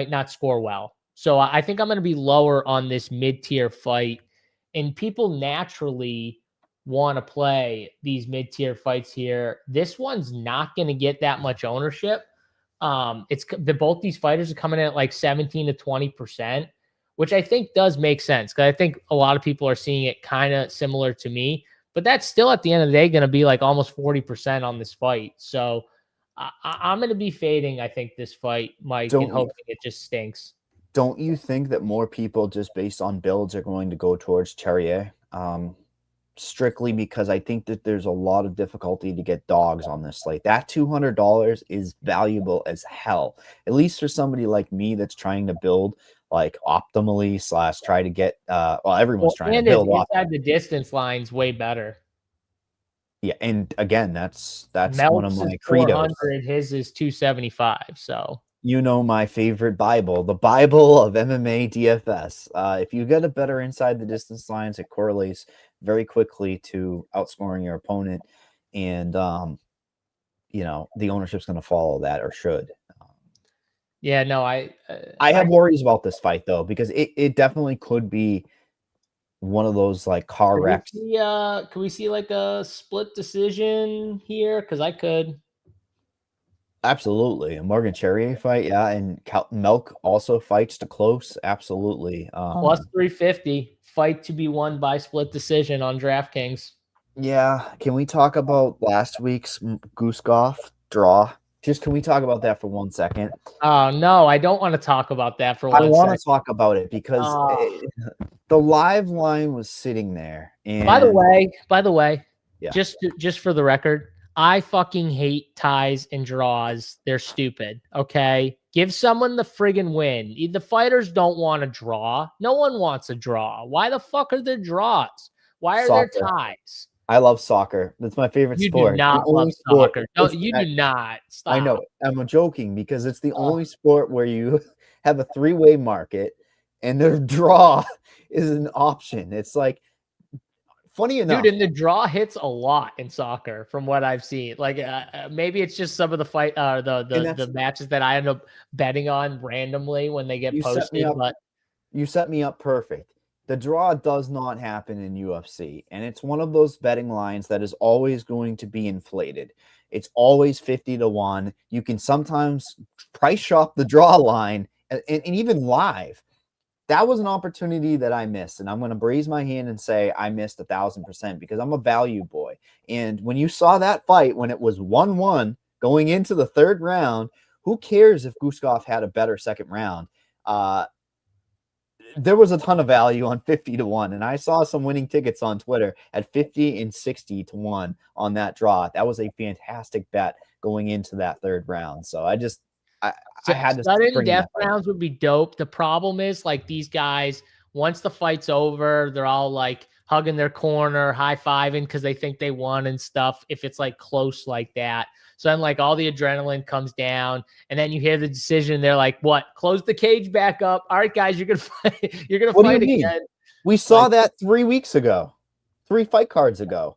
not score well. So I think I'm going to be lower on this mid-tier fight, and people naturally want to play these mid-tier fights here. This one's not going to get that much ownership. Both these fighters are coming in at like 17 to 20%, which I think does make sense because I think a lot of people are seeing it kind of similar to me, but that's still at the end of the day going to be like almost 40% on this fight. So I'm going to be fading, I think, this fight, Mike, and hoping it just stinks. Don't you think that more people just based on builds are going to go towards Charrier? Strictly because I think that there's a lot of difficulty to get dogs on this slate. That $200 is valuable as hell, at least for somebody like me that's trying to build like optimally / try to get everyone's trying to and build off inside the distance line's way better. Yeah, and again, that's one of Melk's is my credos. 400, his is 275. So You know my favorite Bible, the Bible of MMA DFS. If you get a better inside the distance lines, it correlates very quickly to outscoring your opponent, and the ownership's going to follow that, or should. yeah, no, I have worries about this fight though, because it definitely could be one of those like car wrecks. Can we see like a split decision here? Because I could. Absolutely. A Morgan Charrier fight, yeah, and Melk also fights to close. Absolutely. Plus 350, fight to be won by split decision on DraftKings. Yeah. Can we talk about last week's Guskov draw? Can we talk about that for 1 second? Oh, no, I don't want to talk about that for 1 second. I want to talk about it because the live line was sitting there. And by the way, yeah. just for the record, I fucking hate ties and draws. They're stupid. Okay. Give someone the friggin' win. The fighters don't want to draw. No one wants a draw. Why the fuck are there draws? Why are there ties? I love soccer. That's my favorite sport. You do not love soccer. No, you do not. Stop. I know. I'm joking because it's the only sport where you have a 3-way market and the draw is an option. It's like, funny enough, dude, and the draw hits a lot in soccer from what I've seen. Like maybe it's just some of the the matches that I end up betting on randomly when they get posted. But you set me up perfect. The draw does not happen in UFC, and it's one of those betting lines that is always going to be inflated. It's always 50-1. You can sometimes price shop the draw line, and even live. That was an opportunity that I missed, and I'm going to raise my hand and say I missed 1,000% because I'm a value boy. And when you saw that fight, when it was 1-1 going into the third round, who cares if Guskov had a better second round? There was a ton of value on 50-1, and I saw some winning tickets on Twitter at 50 and 60-1 on that draw. That was a fantastic bet going into that third round. So I had to sudden death rounds would be dope. The problem is, like, these guys, once the fight's over, they're all like hugging their corner, high-fiving because they think they won and stuff. If it's like close like that. So then, like, all the adrenaline comes down, and then you hear the decision. They're like, "What? Close the cage back up. All right, guys, you're gonna fight. You're gonna fight again." We saw that 3 weeks ago, 3 fight cards ago.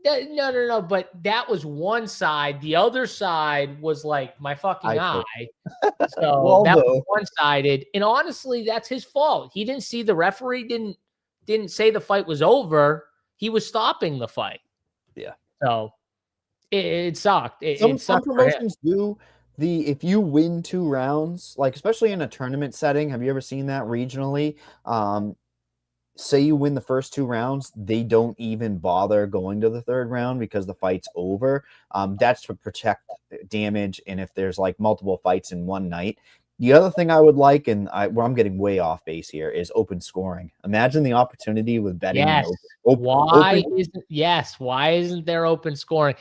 No. But that was one side. The other side was like my fucking eye. So that was one-sided. And honestly, that's his fault. He didn't see the referee. Didn't say the fight was over. He was stopping the fight. Yeah. So. It sucked. Some promotions do if you win 2 rounds, like especially in a tournament setting. Have you ever seen that regionally? Say you win the first 2 rounds, they don't even bother going to the third round because the fight's over. That's to protect damage, and if there's like multiple fights in one night. The other thing I would like, and where I'm getting way off base here, is open scoring. Imagine the opportunity with betting. Yes. Why isn't there open scoring?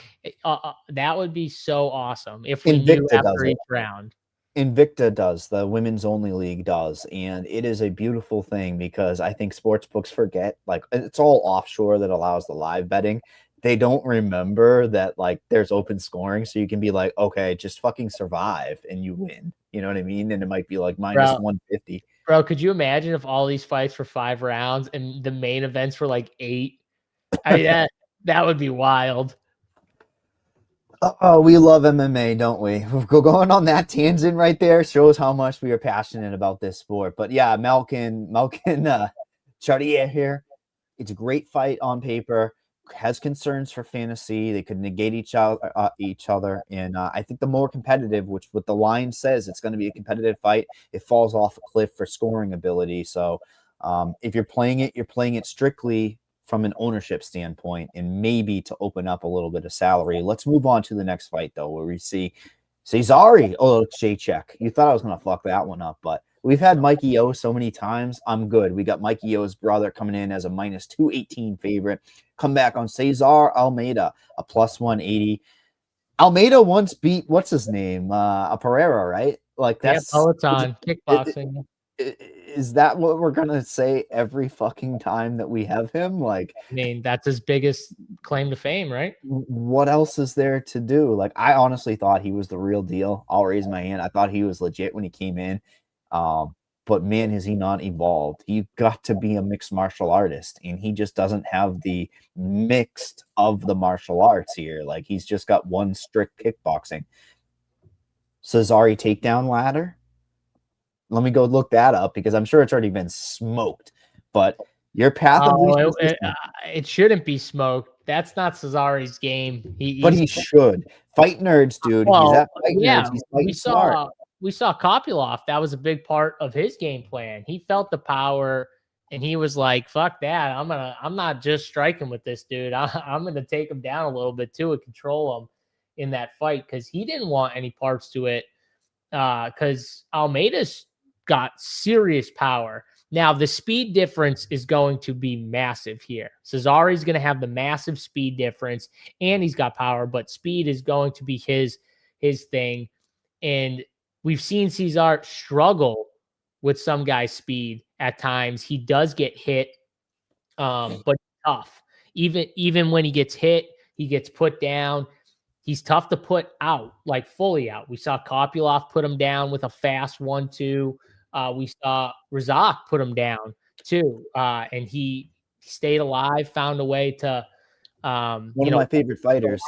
That would be so awesome if we knew after each round. Invicta does. The women's only league does. And it is a beautiful thing because I think sports books forget, like, it's all offshore that allows the live betting. They don't remember that, like, there's open scoring, so you can be like, okay, just fucking survive and you win. You know what I mean? And it might be like minus 150. Bro, could you imagine if all these fights were 5 rounds and the main events were like 8? I mean, that would be wild. Oh, we love MMA, don't we? Going on that tangent right there shows how much we are passionate about this sport. But yeah, Malkin Charrier here. It's a great fight on paper. Has concerns for fantasy. They could negate each other, and I think the more competitive, which what the line says, it's going to be a competitive fight. It falls off a cliff for scoring ability. So if you're playing it strictly from an ownership standpoint, and maybe to open up a little bit of salary. Let's move on to the next fight though, where we see Cesare. Oh, J-check. You thought I was going to fuck that one up, but we've had Mikey O so many times. I'm good. We got Mikey O's brother coming in as a minus 218 favorite. Come back on Cesar Almeida, a plus 180. Almeida once beat, what's his name? A Pereira, right? Like that's Peloton kickboxing. is that what we're gonna say every fucking time that we have him? Like, I mean, that's his biggest claim to fame, right? what else is there to do? Like, I honestly thought he was the real deal. I'll raise my hand. I thought he was legit when he came in. But man, has he not evolved. He got to be a mixed martial artist, and he just doesn't have the mixed of the martial arts here. Like, he's just got one strict kickboxing. Cesare takedown ladder. Let me go look that up because I'm sure it's already been smoked. But your path of least resistance, it shouldn't be smoked. That's not Cesare's game. He should. Fight nerds, dude. Well, he's at Fight Nerds. He's fighting smart. We saw Kopylov. That was a big part of his game plan. He felt the power, and he was like, "Fuck that! I'm not just striking with this dude. I'm gonna take him down a little bit too and control him in that fight because he didn't want any parts to it. Because Almeida's got serious power. Now the speed difference is going to be massive here. Cesare's going to have the massive speed difference, and he's got power, but speed is going to be his thing, and we've seen Cesar struggle with some guy's speed at times. He does get hit, but tough. Even when he gets hit, he gets put down. He's tough to put out, like fully out. We saw Kopylov put him down with a fast 1-2. We saw Razak put him down too, and he stayed alive, found a way to. One of my favorite fighters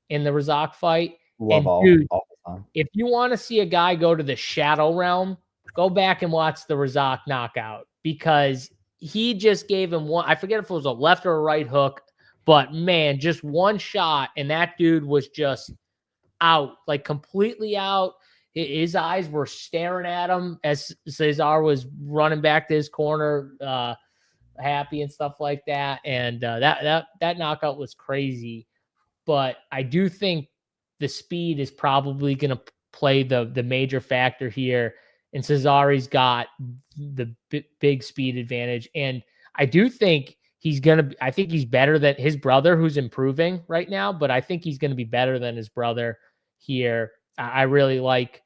in the Razak fight. Love all the time. If you want to see a guy go to the shadow realm, go back and watch the Razak knockout because he just gave him one. I forget if it was a left or a right hook, but man, just one shot, and that dude was just out, like completely out. His eyes were staring at him as Cesar was running back to his corner, happy and stuff like that. And that knockout was crazy. But I do think the speed is probably going to play the major factor here. And Cesare's got the big speed advantage. And I do think I think he's better than his brother, who's improving right now, but I think he's going to be better than his brother here. I really like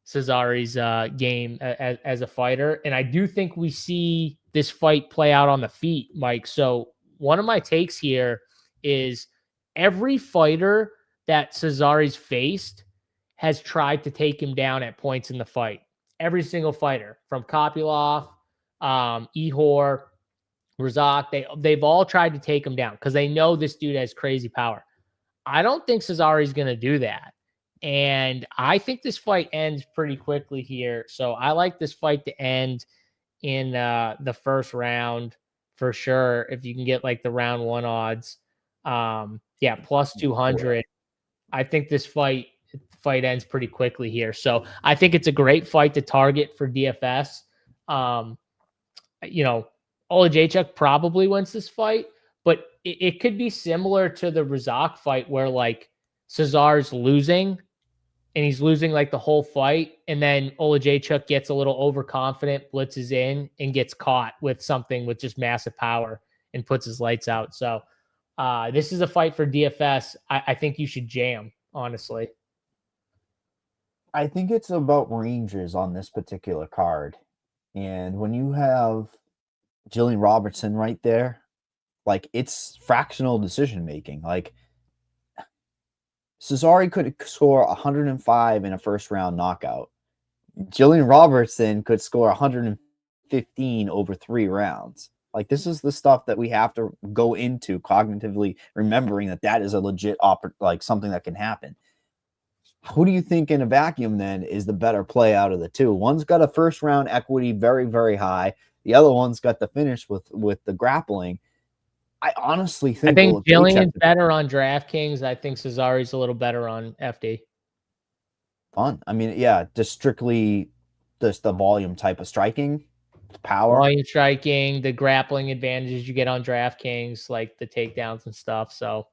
Cesare's game as a fighter. And I do think we see this fight play out on the feet, Mike. So one of my takes here is every fighter that Cesare's faced has tried to take him down at points in the fight. Every single fighter, from Kopylov, Ihor, Razak, they've all tried to take him down because they know this dude has crazy power. I don't think Cesare's going to do that. And I think this fight ends pretty quickly here. So I like this fight to end in the first round for sure. If you can get like the round one odds. Yeah, plus 200. I think this fight ends pretty quickly here. So I think it's a great fight to target for DFS. Olajaychuk probably wins this fight, but it could be similar to the Razak fight where like Cesar's losing and he's losing like the whole fight. And then Olajaychuk gets a little overconfident, blitzes in and gets caught with something with just massive power and puts his lights out. So this is a fight for DFS. I think you should jam, honestly. I think it's about ranges on this particular card. And when you have Jillian Robertson right there, like it's fractional decision making. Like Cesare could score 105 in a first round knockout. Jillian Robertson could score 115 over 3 rounds. Like this is the stuff that we have to go into cognitively, remembering that is a legit like something that can happen. Who do you think in a vacuum then is the better play out of the two? One's got a first round equity very, very high. The other one's got the finish with the grappling. I honestly think Jillian's better on DraftKings. I think Cesare's a little better on FD. Fun. I mean, yeah, just strictly just the volume type of striking, power. Volume striking, the grappling advantages you get on DraftKings, like the takedowns and stuff. So,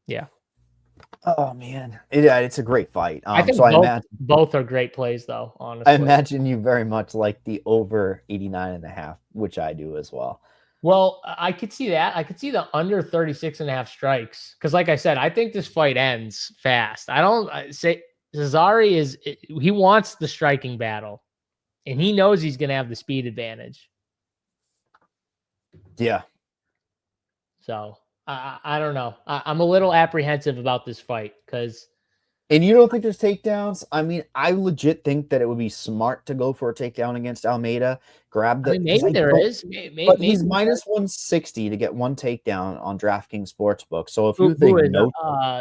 yeah. Oh, man. It's a great fight. I think both are great plays, though, honestly. I imagine you very much like the over 89.5, which I do as well. Well, I could see that. I could see the under 36.5 strikes. Because like I said, I think this fight ends fast. I don't say Cesare he wants the striking battle. and he knows he's going to have the speed advantage. Yeah. So I don't know. I'm a little apprehensive about this fight because. And you don't think there's takedowns? I mean, I legit think that it would be smart to go for a takedown against Almeida. Grab the. I mean, maybe there is. But he's minus 160 to get one takedown on DraftKings Sportsbook. So if you think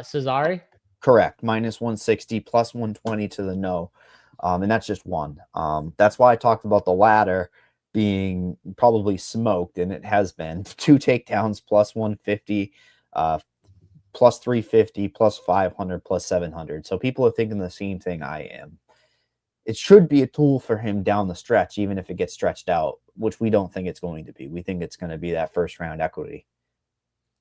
Cesare? Correct. Minus 160 plus 120 to the no. And that's just one. That's why I talked about the ladder being probably smoked, and it has been 2 takedowns plus 150, plus 350, plus 500, plus 700. So people are thinking the same thing I am. It should be a tool for him down the stretch, even if it gets stretched out, which we don't think it's going to be. We think it's going to be that first round equity.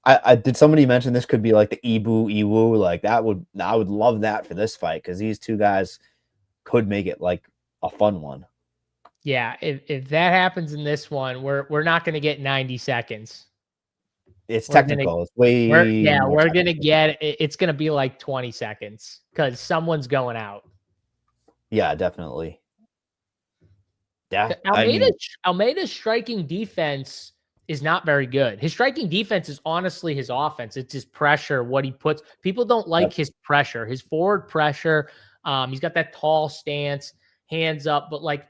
I did somebody mention this could be like the Iwu? Like I would love that for this fight, because these two guys could make it like a fun one. Yeah, if that happens in this one, we're not going to get 90 seconds. It's technical. We're going to get it's going to be like 20 seconds because someone's going out. Yeah, definitely. Yeah. Almeida's striking defense is not very good. His striking defense is honestly his offense. It's his pressure, what he puts. People don't like his pressure, his forward pressure. He's got that tall stance, hands up, but like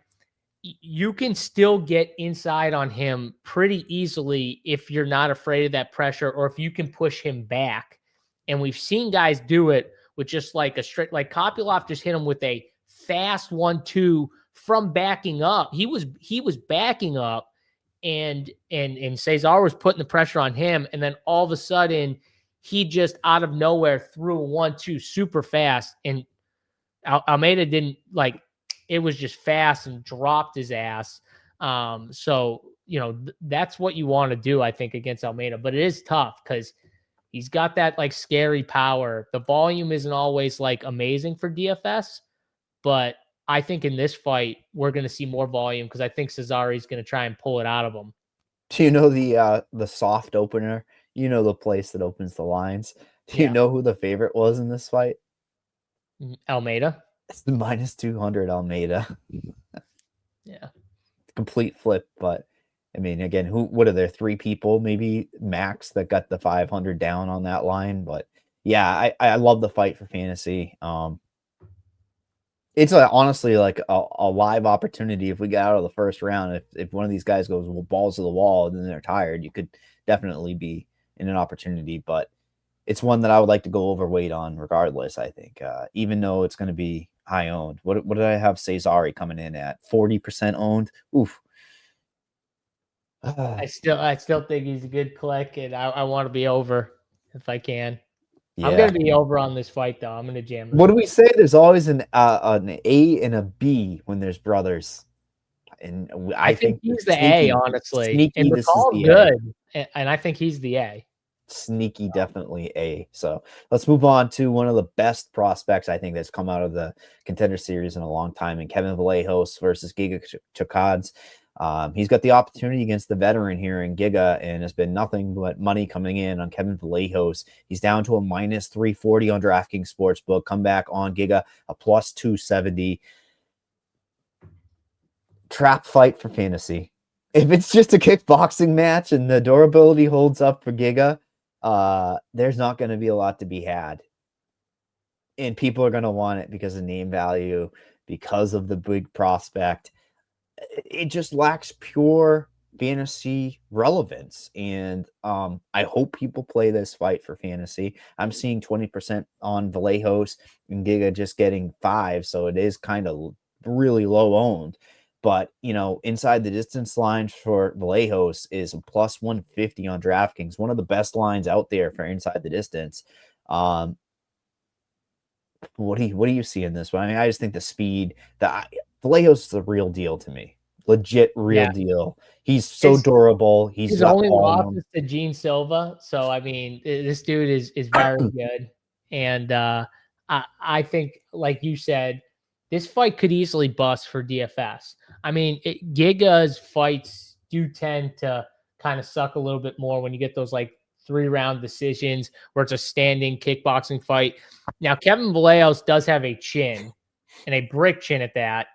you can still get inside on him pretty easily if you're not afraid of that pressure, or if you can push him back. And we've seen guys do it with just like a strict, like Kopylov just hit him with a fast 1-2 from backing up. He was backing up, and Cesar was putting the pressure on him, and then all of a sudden he just out of nowhere threw a 1-2 super fast, and Almeida didn't like. It was just fast and dropped his ass. So, that's what you want to do, I think, against Almeida. But it is tough because he's got that, like, scary power. The volume isn't always, like, amazing for DFS. But I think in this fight, we're going to see more volume because I think Cesare is going to try and pull it out of him. Do you know the soft opener? You know, the place that opens the lines. Do you know who the favorite was in this fight? Almeida. It's the minus 200 Almeida. Yeah. Complete flip. But I mean, again, what are there? 3 people, maybe max, that got the 500 down on that line. But yeah, I love the fight for fantasy. It's honestly like a live opportunity. If we get out of the first round, if one of these guys goes balls to the wall and then they're tired, you could definitely be in an opportunity. But it's one that I would like to go overweight on regardless, I think, even though it's going to be high owned. What did I have Cesare coming in at? 40% owned. Oof. I still think he's a good click, and I want to be over if I can. Yeah. I'm going to be over on this fight, though. I'm going to jam. What do we say? There's always an A and a B when there's brothers. And I think he's the A, honestly. Sneaky, and McCall's good, and I think he's the A. Sneaky, definitely A. So let's move on to one of the best prospects I think that's come out of the Contender Series in a long time, and Kevin Vallejos versus Giga Chikadze. He's got the opportunity against the veteran here in Giga, and it's been nothing but money coming in on Kevin Vallejos. He's down to a minus 340 on DraftKings Sportsbook. Come back on Giga, a plus 270. Trap fight for fantasy. If it's just a kickboxing match and the durability holds up for Giga, there's not going to be a lot to be had. And people are going to want it because of name value, because of the big prospect. It just lacks pure fantasy relevance. And I hope people play this fight for fantasy. I'm seeing 20% on Vallejos and Giga just getting 5. So it is kind of really low owned. But, inside the distance line for Vallejos is a plus 150 on DraftKings, one of the best lines out there for inside the distance. What do you see in this one? I mean, I just think the speed, Vallejos is the real deal to me. Legit real deal. He's so durable. His only loss is to Gene Silva. So, I mean, this dude is very good. And I think, like you said, this fight could easily bust for DFS. I mean, Giga's fights do tend to kind of suck a little bit more when you get those like 3-round decisions where it's a standing kickboxing fight. Now, Kevin Vallejos does have a chin, and a brick chin at that.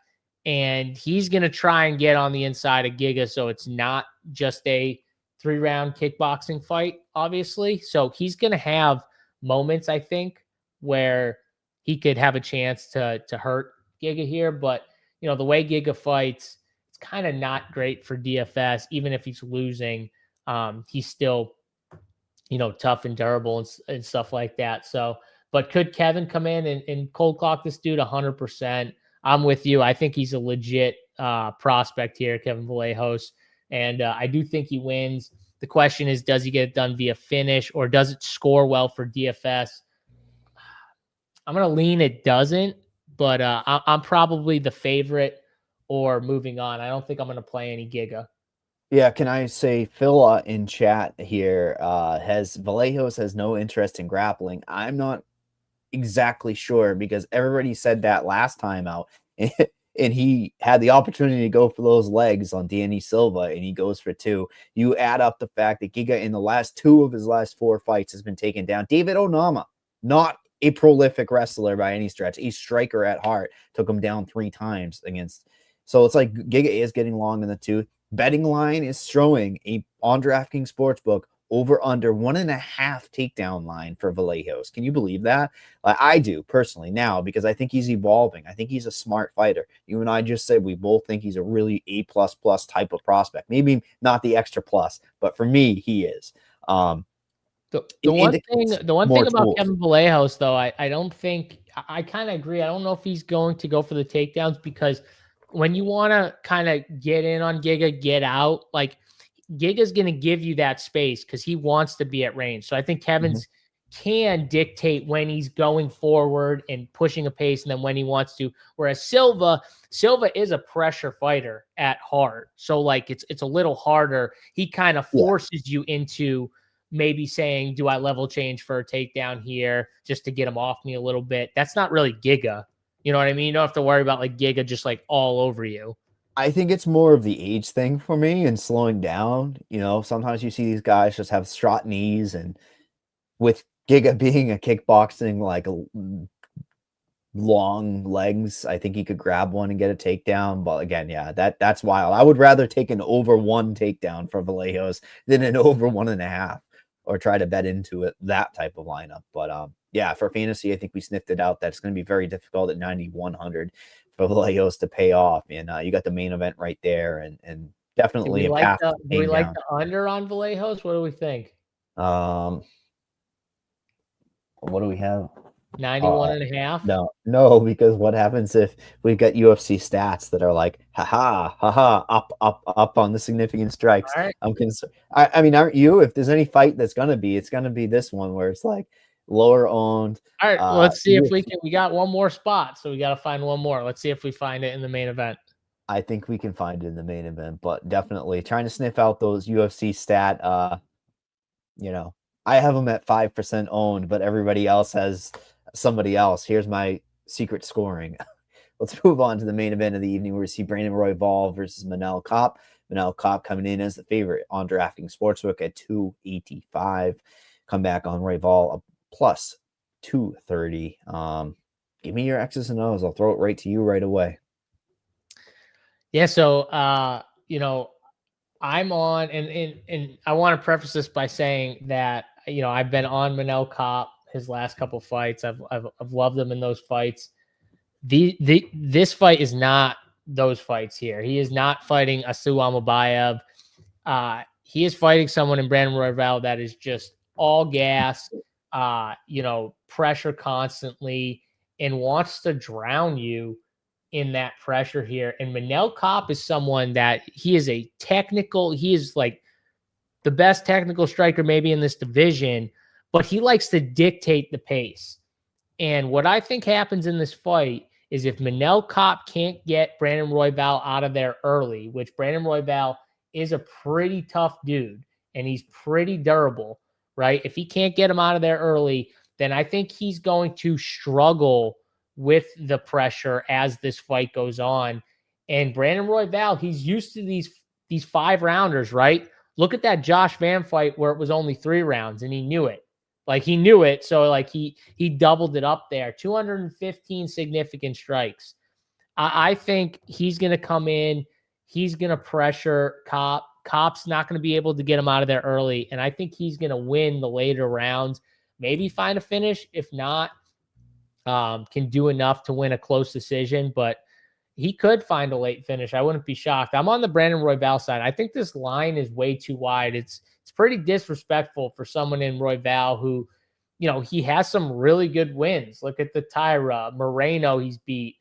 and he's going to try and get on the inside of Giga. So it's not just a 3-round kickboxing fight, obviously. So he's going to have moments, I think, where he could have a chance to hurt Giga here. But, you know, the way Giga fights, it's kind of not great for DFS. Even if he's losing, he's still, you know, tough and durable and stuff like that. So, but could Kevin come in and cold clock this dude 100%? I'm with you. I think he's a legit prospect here, Kevin Vallejos. And I do think he wins. The question is, does he get it done via finish, or does it score well for DFS? I'm going to lean it doesn't, but I'm probably the favorite or moving on. I don't think I'm going to play any Giga. Yeah, can I say Phil in chat here Vallejos has no interest in grappling. I'm not exactly sure, because everybody said that last time out, and he had the opportunity to go for those legs on Danny Silva, and he goes for 2. You add up the fact that Giga in the last 2 of his last 4 fights has been taken down. David Onama, not a prolific wrestler by any stretch, a striker at heart, took him down 3 times against. So it's like Giga is getting long in the tooth. Betting line is showing on DraftKings Sportsbook over under 1.5 takedown line for Vallejos. Can you believe that? I do personally now, because I think he's evolving. I think he's a smart fighter. You and I just said we both think he's a really A++ type of prospect. Maybe not the extra plus, but for me, he is. The one thing about Kevin Vallejos, though, I don't think I kind of agree. I don't know if he's going to go for the takedowns, because when you want to kind of get in on Giga, get out, like Giga's going to give you that space because he wants to be at range. So I think Kevin's can dictate when he's going forward and pushing a pace, and then when he wants to. Whereas Silva is a pressure fighter at heart. So like it's a little harder. He kind of forces you into maybe saying, do I level change for a takedown here just to get him off me a little bit? That's not really Giga. You know what I mean? You don't have to worry about like Giga just like all over you. I think it's more of the age thing for me and slowing down. You know, sometimes you see these guys just have straight knees, and with Giga being a kickboxing, like long legs, I think he could grab one and get a takedown. But again, yeah, that's wild. I would rather take an over 1 takedown for Vallejos than an over 1.5, or try to bet into it, that type of lineup. But yeah, for fantasy, I think we sniffed it out. That's going to be very difficult at 9,100 for Vallejos to pay off. And you got the main event right there, and definitely do we like the under on Vallejos? What do we think? What do we have? 91.5. No, because what happens if we've got UFC stats that are like, up on the significant strikes? Right. I'm concerned. I mean, aren't you? If there's any fight that's gonna be, it's gonna be this one where it's like lower owned. All right, let's see if we can. We got one more spot, so we got to find one more. Let's see if we find it in the main event. I think we can find it in the main event, but definitely trying to sniff out those UFC stat. You know, I have them at 5% owned, but everybody else has somebody else. Here's my secret scoring. Let's move on to the main event of the evening, where we see Brandon Royval versus Manel Kape. Manel Kape coming in as the favorite on DraftKings Sportsbook at 285. Come back on Royval plus 230. Give me your X's and O's. I'll throw it right to you right away. Yeah, so you know, I'm on, and I want to preface this by saying that, you know, I've been on Manel Kape his last couple fights. I've loved him in those fights. This fight is not those fights here. He is not fighting Asu Amabayev. He is fighting someone in Brandon Royval that is just all gas, you know, pressure constantly, and wants to drown you in that pressure here. And Manel Kape is someone that he is like the best technical striker maybe in this division, but he likes to dictate the pace. And what I think happens in this fight is if Manel Kape can't get Brandon Royval out of there early, which Brandon Royval is a pretty tough dude and he's pretty durable, right? If he can't get him out of there early, then I think he's going to struggle with the pressure as this fight goes on. And Brandon Royval, he's used to these 5-rounders, right? Look at that Josh Van fight where it was only 3 rounds and he knew it. Like he knew it. So like he doubled it up there. 215 significant strikes. I think he's going to come in. He's going to pressure Cop. Cop's not going to be able to get him out of there early. And I think he's going to win the later rounds, maybe find a finish. If not, can do enough to win a close decision, but he could find a late finish. I wouldn't be shocked. I'm on the Brandon Royval side. I think this line is way too wide. It's pretty disrespectful for someone in Royval who, you know, he has some really good wins. Look at the Tyra Moreno he's beat.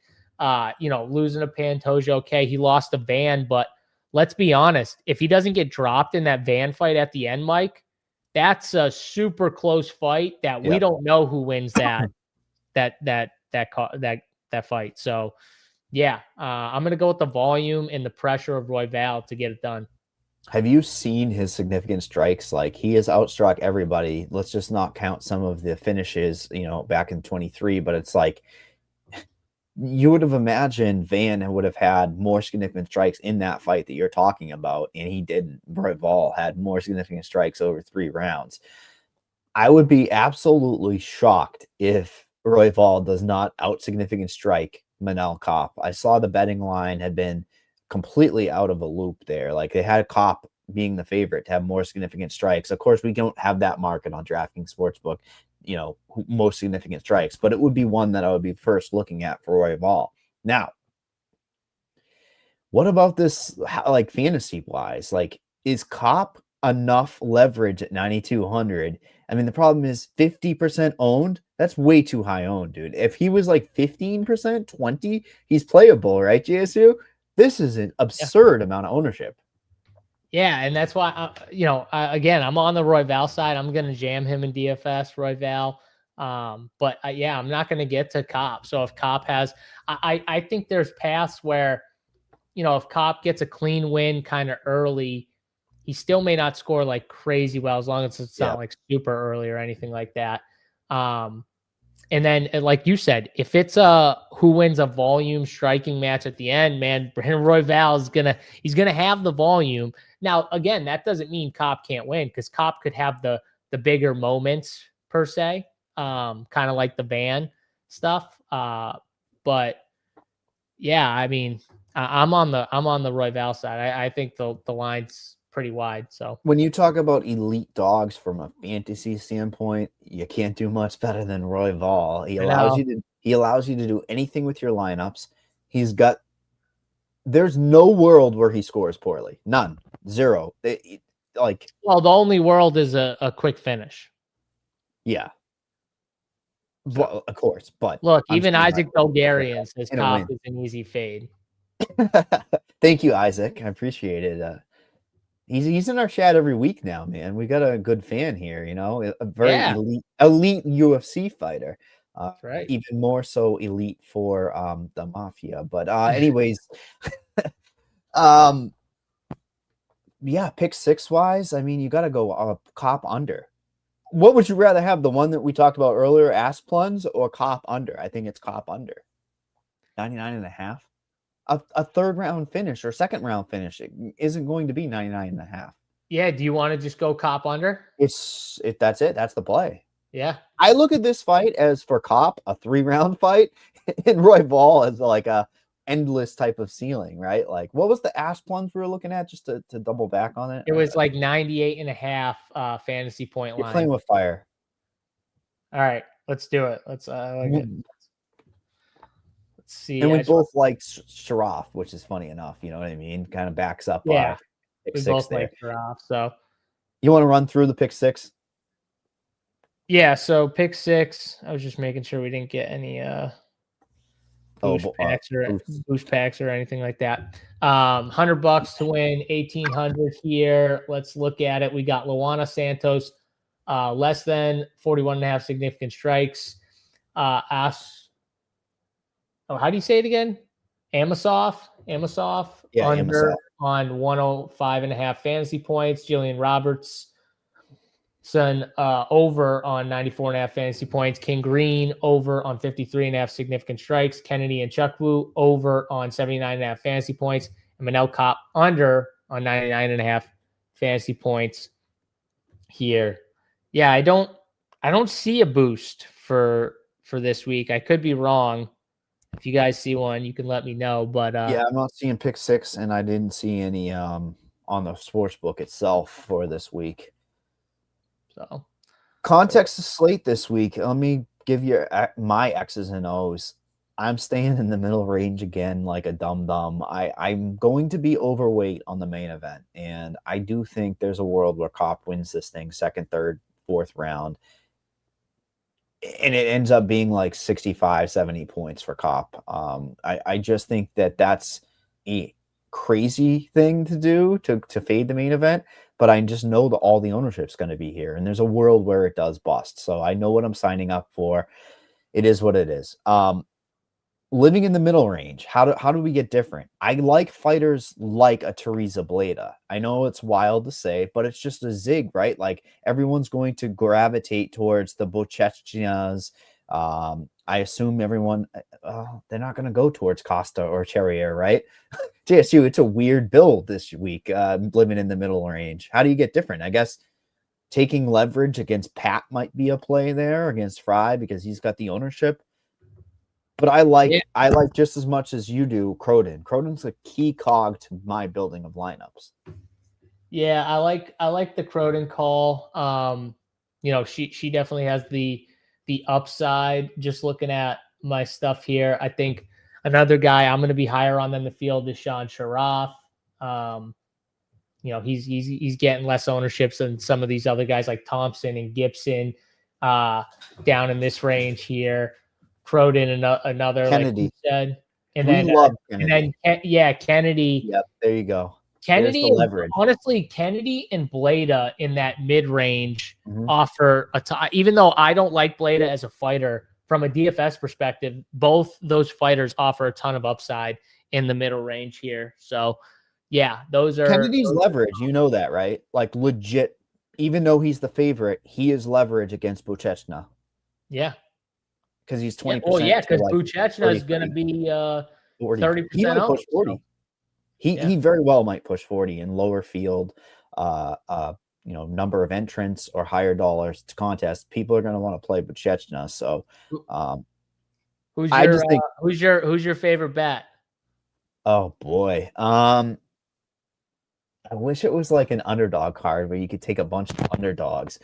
You know, losing to Pantoja. Okay, he lost to Van, but let's be honest. If he doesn't get dropped in that Van fight at the end, Mike, that's a super close fight that we don't know who wins that fight. So yeah, I'm gonna go with the volume and the pressure of Royval to get it done. Have you seen his significant strikes? Like, he has outstruck everybody. Let's just not count some of the finishes, you know, back in 23, but it's like, you would have imagined Van would have had more significant strikes in that fight that you're talking about, and he didn't. Royval had more significant strikes over 3 rounds. I would be absolutely shocked if Royval does not out-significant strike Manel Kopp. I saw the betting line had been completely out of a loop there. Like, they had Kopp being the favorite to have more significant strikes. Of course, we don't have that market on DraftKings Sportsbook, you know, most significant strikes, but it would be one that I would be first looking at for Royval. Now, what about this, like, fantasy wise? Like, is Kopp enough leverage at 9,200? I mean, the problem is 50% owned. That's way too high owned, dude. If he was like 15%, 20, he's playable, right, JSU? This is an absurd amount of ownership. Yeah, and that's why, you know, again, I'm on the Royval side. I'm going to jam him in DFS, Royval. But yeah, I'm not going to get to Kopp. So if Kopp has, I think there's paths where, you know, if Kopp gets a clean win kind of early, he still may not score like crazy well, as long as it's not like super early or anything like that. And then, like you said, if it's a who wins a volume striking match at the end, man, Brandon Royval is he's gonna have the volume. Now, again, that doesn't mean Kopp can't win, because Kopp could have the bigger moments per se, kind of like the Van stuff. But yeah, I mean, I'm on the Royval side. I think the line's pretty wide. So when you talk about elite dogs from a fantasy standpoint, you can't do much better than Royval. He allows you to do anything with your lineups. There's no world where he scores poorly. None. Zero. Well, the only world is a quick finish. Yeah. Well, of course, but look, even Isaac Bulgarian says Kopp is an easy fade. Thank you, Isaac. I appreciate it. He's in our chat every week now, man. We got a good fan here, you know, a very elite UFC fighter. That's right. Even more so elite for the Mafia. But anyways, yeah, pick 6 wise. I mean, you got to go Kopp under. What would you rather have? The one that we talked about earlier, Asplunds, or Kopp under? I think it's Kopp under. 99.5. A third round finish or second round finish isn't going to be 99.5. Yeah. Do you want to just go Kopp under? That's it. That's the play. Yeah. I look at this fight as, for Kopp, a 3-round fight, and Royval as like a endless type of ceiling, right? Like, what was the Asplunds we were looking at, just to double back on it? It was like 98.5 fantasy point line. You're playing with fire. All right, let's do it. Let's see. And we both like Sharaf, which is funny enough. You know what I mean? Kind of backs up. Yeah, pick we 6 both there. like Sharaf. So you want to run through the pick 6? Yeah. So pick 6. I was just making sure we didn't get any boost packs or anything like that. $100 to win, 1,800 here. Let's look at it. We got Luana Santos, less than 41.5 significant strikes. How do you say it again? Amosov Yeah, under Amosov. On 105.5 fantasy points. Jillian Roberts over on 94.5 fantasy points. King Green over on 53.5 significant strikes. Kennedy and Chukwu over on 79.5 fantasy points. And Manel Kopp under on 99.5 fantasy points here. Yeah, I don't see a boost for this week. I could be wrong. If you guys see one, you can let me know. But yeah, I'm not seeing pick 6, and I didn't see any on the sports book itself for this week. So context of slate this week. Let me give you my X's and O's. I'm staying in the middle range again, like a dum-dum. I'm going to be overweight on the main event, and I do think there's a world where KAPE wins this thing second, third, fourth round, and it ends up being like 65, 70 points for KAPE. I just think that that's a crazy thing to do to fade the main event, but I just know that all the ownership's going to be here, and there's a world where it does bust. So I know what I'm signing up for. It is what it is. Living in the middle range, how do we get different? I like fighters like a Teresa Bleda. I know it's wild to say, but it's just a zig, right? Like everyone's going to gravitate towards the Bochechnas. I assume everyone, they're not going to go towards Costa or Cherrier, right? JSU, it's a weird build this week, living in the middle range. How do you get different? I guess taking leverage against Pat might be a play there against Fry because he's got the ownership. But I like just as much as you do Croden. Croden's a key cog to my building of lineups. Yeah, I like the Croden call. She definitely has the upside. Just looking at my stuff here, I think another guy I'm going to be higher on than the field is Sean Sharaf. He's getting less ownerships than some of these other guys like Thompson and Gibson down in this range here. Croden another Kennedy. like you said, Kennedy. Yep, there you go. Kennedy, honestly, Kennedy and Bleda in that mid range offer even though I don't like Bleda as a fighter, from a DFS perspective, both those fighters offer a ton of upside in the middle range here. So, yeah, those are Kennedy's leverage. You know that, right? Like legit. Even though he's the favorite, he is leverage against Bochechna. Yeah. Because he's 20%. Because Bochechna is going to be 30%. He might push 40. He very well might push 40 in lower field, number of entrants or higher dollars to contest. People are going to want to play Bochechna. So, who's your favorite bet? Oh boy, I wish it was like an underdog card where you could take a bunch of underdogs.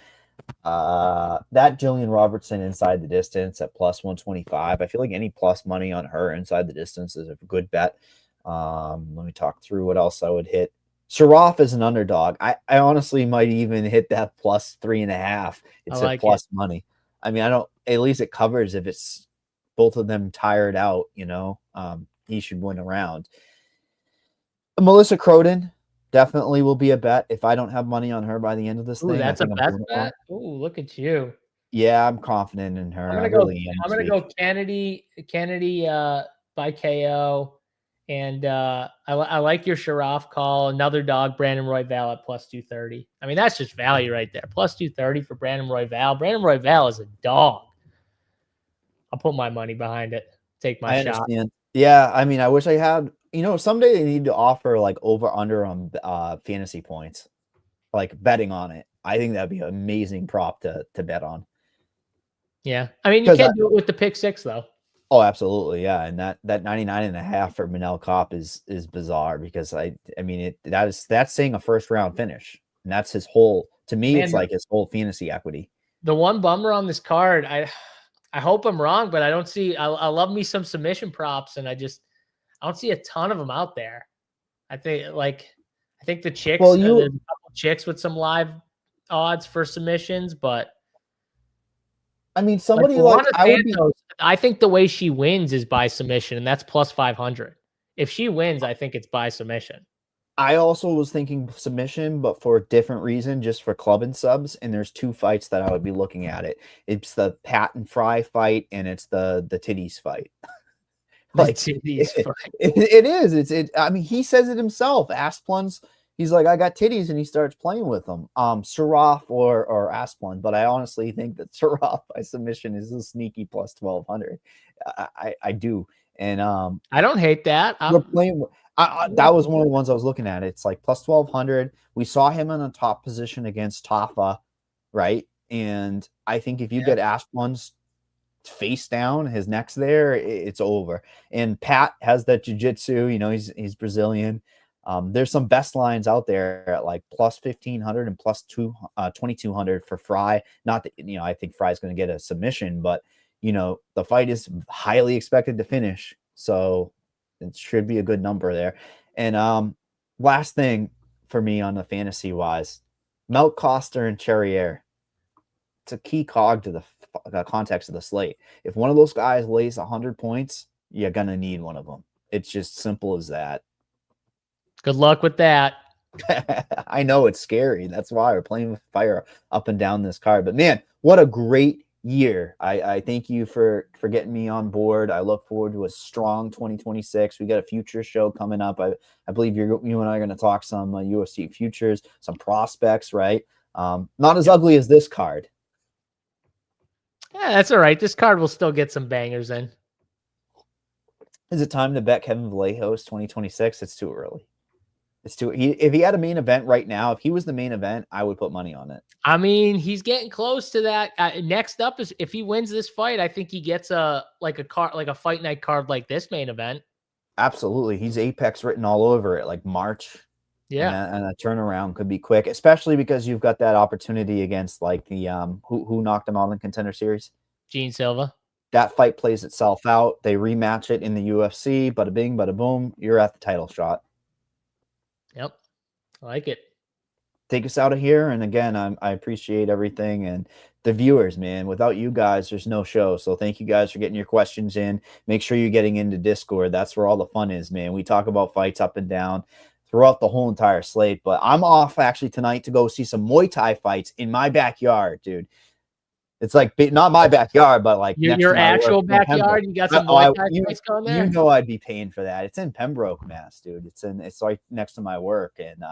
That Jillian Robertson inside the distance at plus 125. I feel like any plus money on her inside the distance is a good bet. Let me talk through what else I would hit. Sharaf is an underdog. I honestly might even hit that plus 3.5. It's like plus money. I mean, at least it covers if it's both of them tired out, he should win a round. Melissa Croden definitely will be a bet if I don't have money on her by the end of this thing. That's a best bet. Oh, look at you. Yeah, I'm confident in her. I'm gonna go Kennedy by KO. And I like your Sharaf call. Another dog, Brandon Royval at plus 230. I mean, that's just value right there. Plus 230 for Brandon Royval. Brandon Royval is a dog. I'll put my money behind it. Take my shot. Understand. Yeah, I mean, I wish I had. Someday they need to offer like over/under on fantasy points, like betting on it. I think that'd be an amazing prop to bet on. Yeah, I mean, you can't do it with the pick 6 though. Oh, absolutely, yeah, and that 99.5 for Manel KAPE is bizarre because that's saying a first round finish, and that's his whole. To me, it's like his whole fantasy equity. The one bummer on this card, I hope I'm wrong, but I don't see. I love me some submission props, and I don't see a ton of them out there. I think the chicks. Well, there's a couple chicks with some live odds for submissions, but. I mean, I think the way she wins is by submission, and that's plus 500. If she wins, I think it's by submission. I also was thinking submission, but for a different reason, just for club and subs. And there's 2 fights that I would be looking at it. It's the Pat and Fry fight, and it's the titties fight. It is. I mean, he says it himself. Asplund's. He's like, I got titties, and he starts playing with them. Sharaf or Asplund, but I honestly think that Sharaf by submission is a sneaky plus 1,200. I do, and I don't hate that. We're playing. That was one of the ones I was looking at. It's like plus 1,200. We saw him in a top position against Tafa, right? And I think if you get Asplund's face down, his neck's there, it's over. And Pat has that jiu-jitsu, you know, he's Brazilian. There's some best lines out there at like plus 1,500 and plus 2,200 for Fry. Not that, you know, I think Fry's going to get a submission, but, you know, the fight is highly expected to finish. So it should be a good number there. And last thing for me on the fantasy wise, Melt Coster and Cherrier. It's a key cog to the context of the slate. If one of those guys lays 100 points, you're going to need one of them. It's just simple as that. Good luck with that. I know it's scary. That's why we're playing with fire up and down this card. But man, what a great year. I thank you for getting me on board. I look forward to a strong 2026. We got a future show coming up. I believe you and I are going to talk some UFC futures, some prospects, right? Not as ugly as this card. Yeah, that's all right. This card will still get some bangers in. Is it time to bet Kevin Vallejos 2026? It's too early. It's too. If he had a main event right now, if he was the main event, I would put money on it. I mean, he's getting close to that. Next up is if he wins this fight, I think he gets a fight night card like this main event. Absolutely, he's Apex written all over it, like March. Yeah, and a turnaround could be quick, especially because you've got that opportunity against like the who knocked him out in Contender Series, Gene Silva. That fight plays itself out. They rematch it in the UFC. Bada bing, bada boom. You're at the title shot. Yep. I like it. Take us out of here. And again, I appreciate everything and the viewers, man. Without you guys, there's no show. So thank you guys for getting your questions in. Make sure you're getting into Discord. That's where all the fun is, man. We talk about fights up and down throughout the whole entire slate. But I'm off actually tonight to go see some Muay Thai fights in my backyard, dude. It's like not my backyard, but like your actual backyard. You got some Muay Thai fights going there. You know I'd be paying for that. It's in Pembroke, Mass, dude. It's like next to my work. And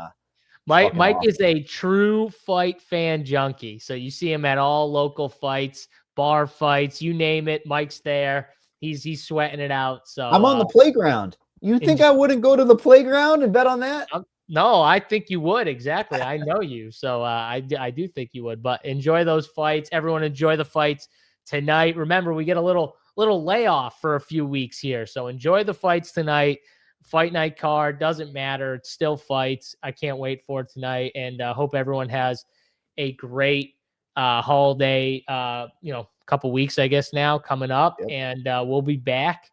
Mike awesome. Is a true fight fan junkie. So you see him at all local fights, bar fights, you name it. Mike's there. He's sweating it out. So I'm on the playground. You think I wouldn't go to the playground and bet on that? No, I think you would. Exactly. I know you. So I do think you would. But enjoy those fights. Everyone enjoy the fights tonight. Remember, we get a little layoff for a few weeks here. So enjoy the fights tonight. Fight night card doesn't matter. It's still fights. I can't wait for it tonight. And hope everyone has a great holiday, couple weeks, I guess, now coming up. Yep. And we'll be back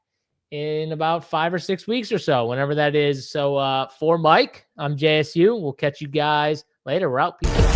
in about 5 or 6 weeks or so, whenever that is. So for Mike, I'm JSU. We'll catch you guys later. We're out. Peace.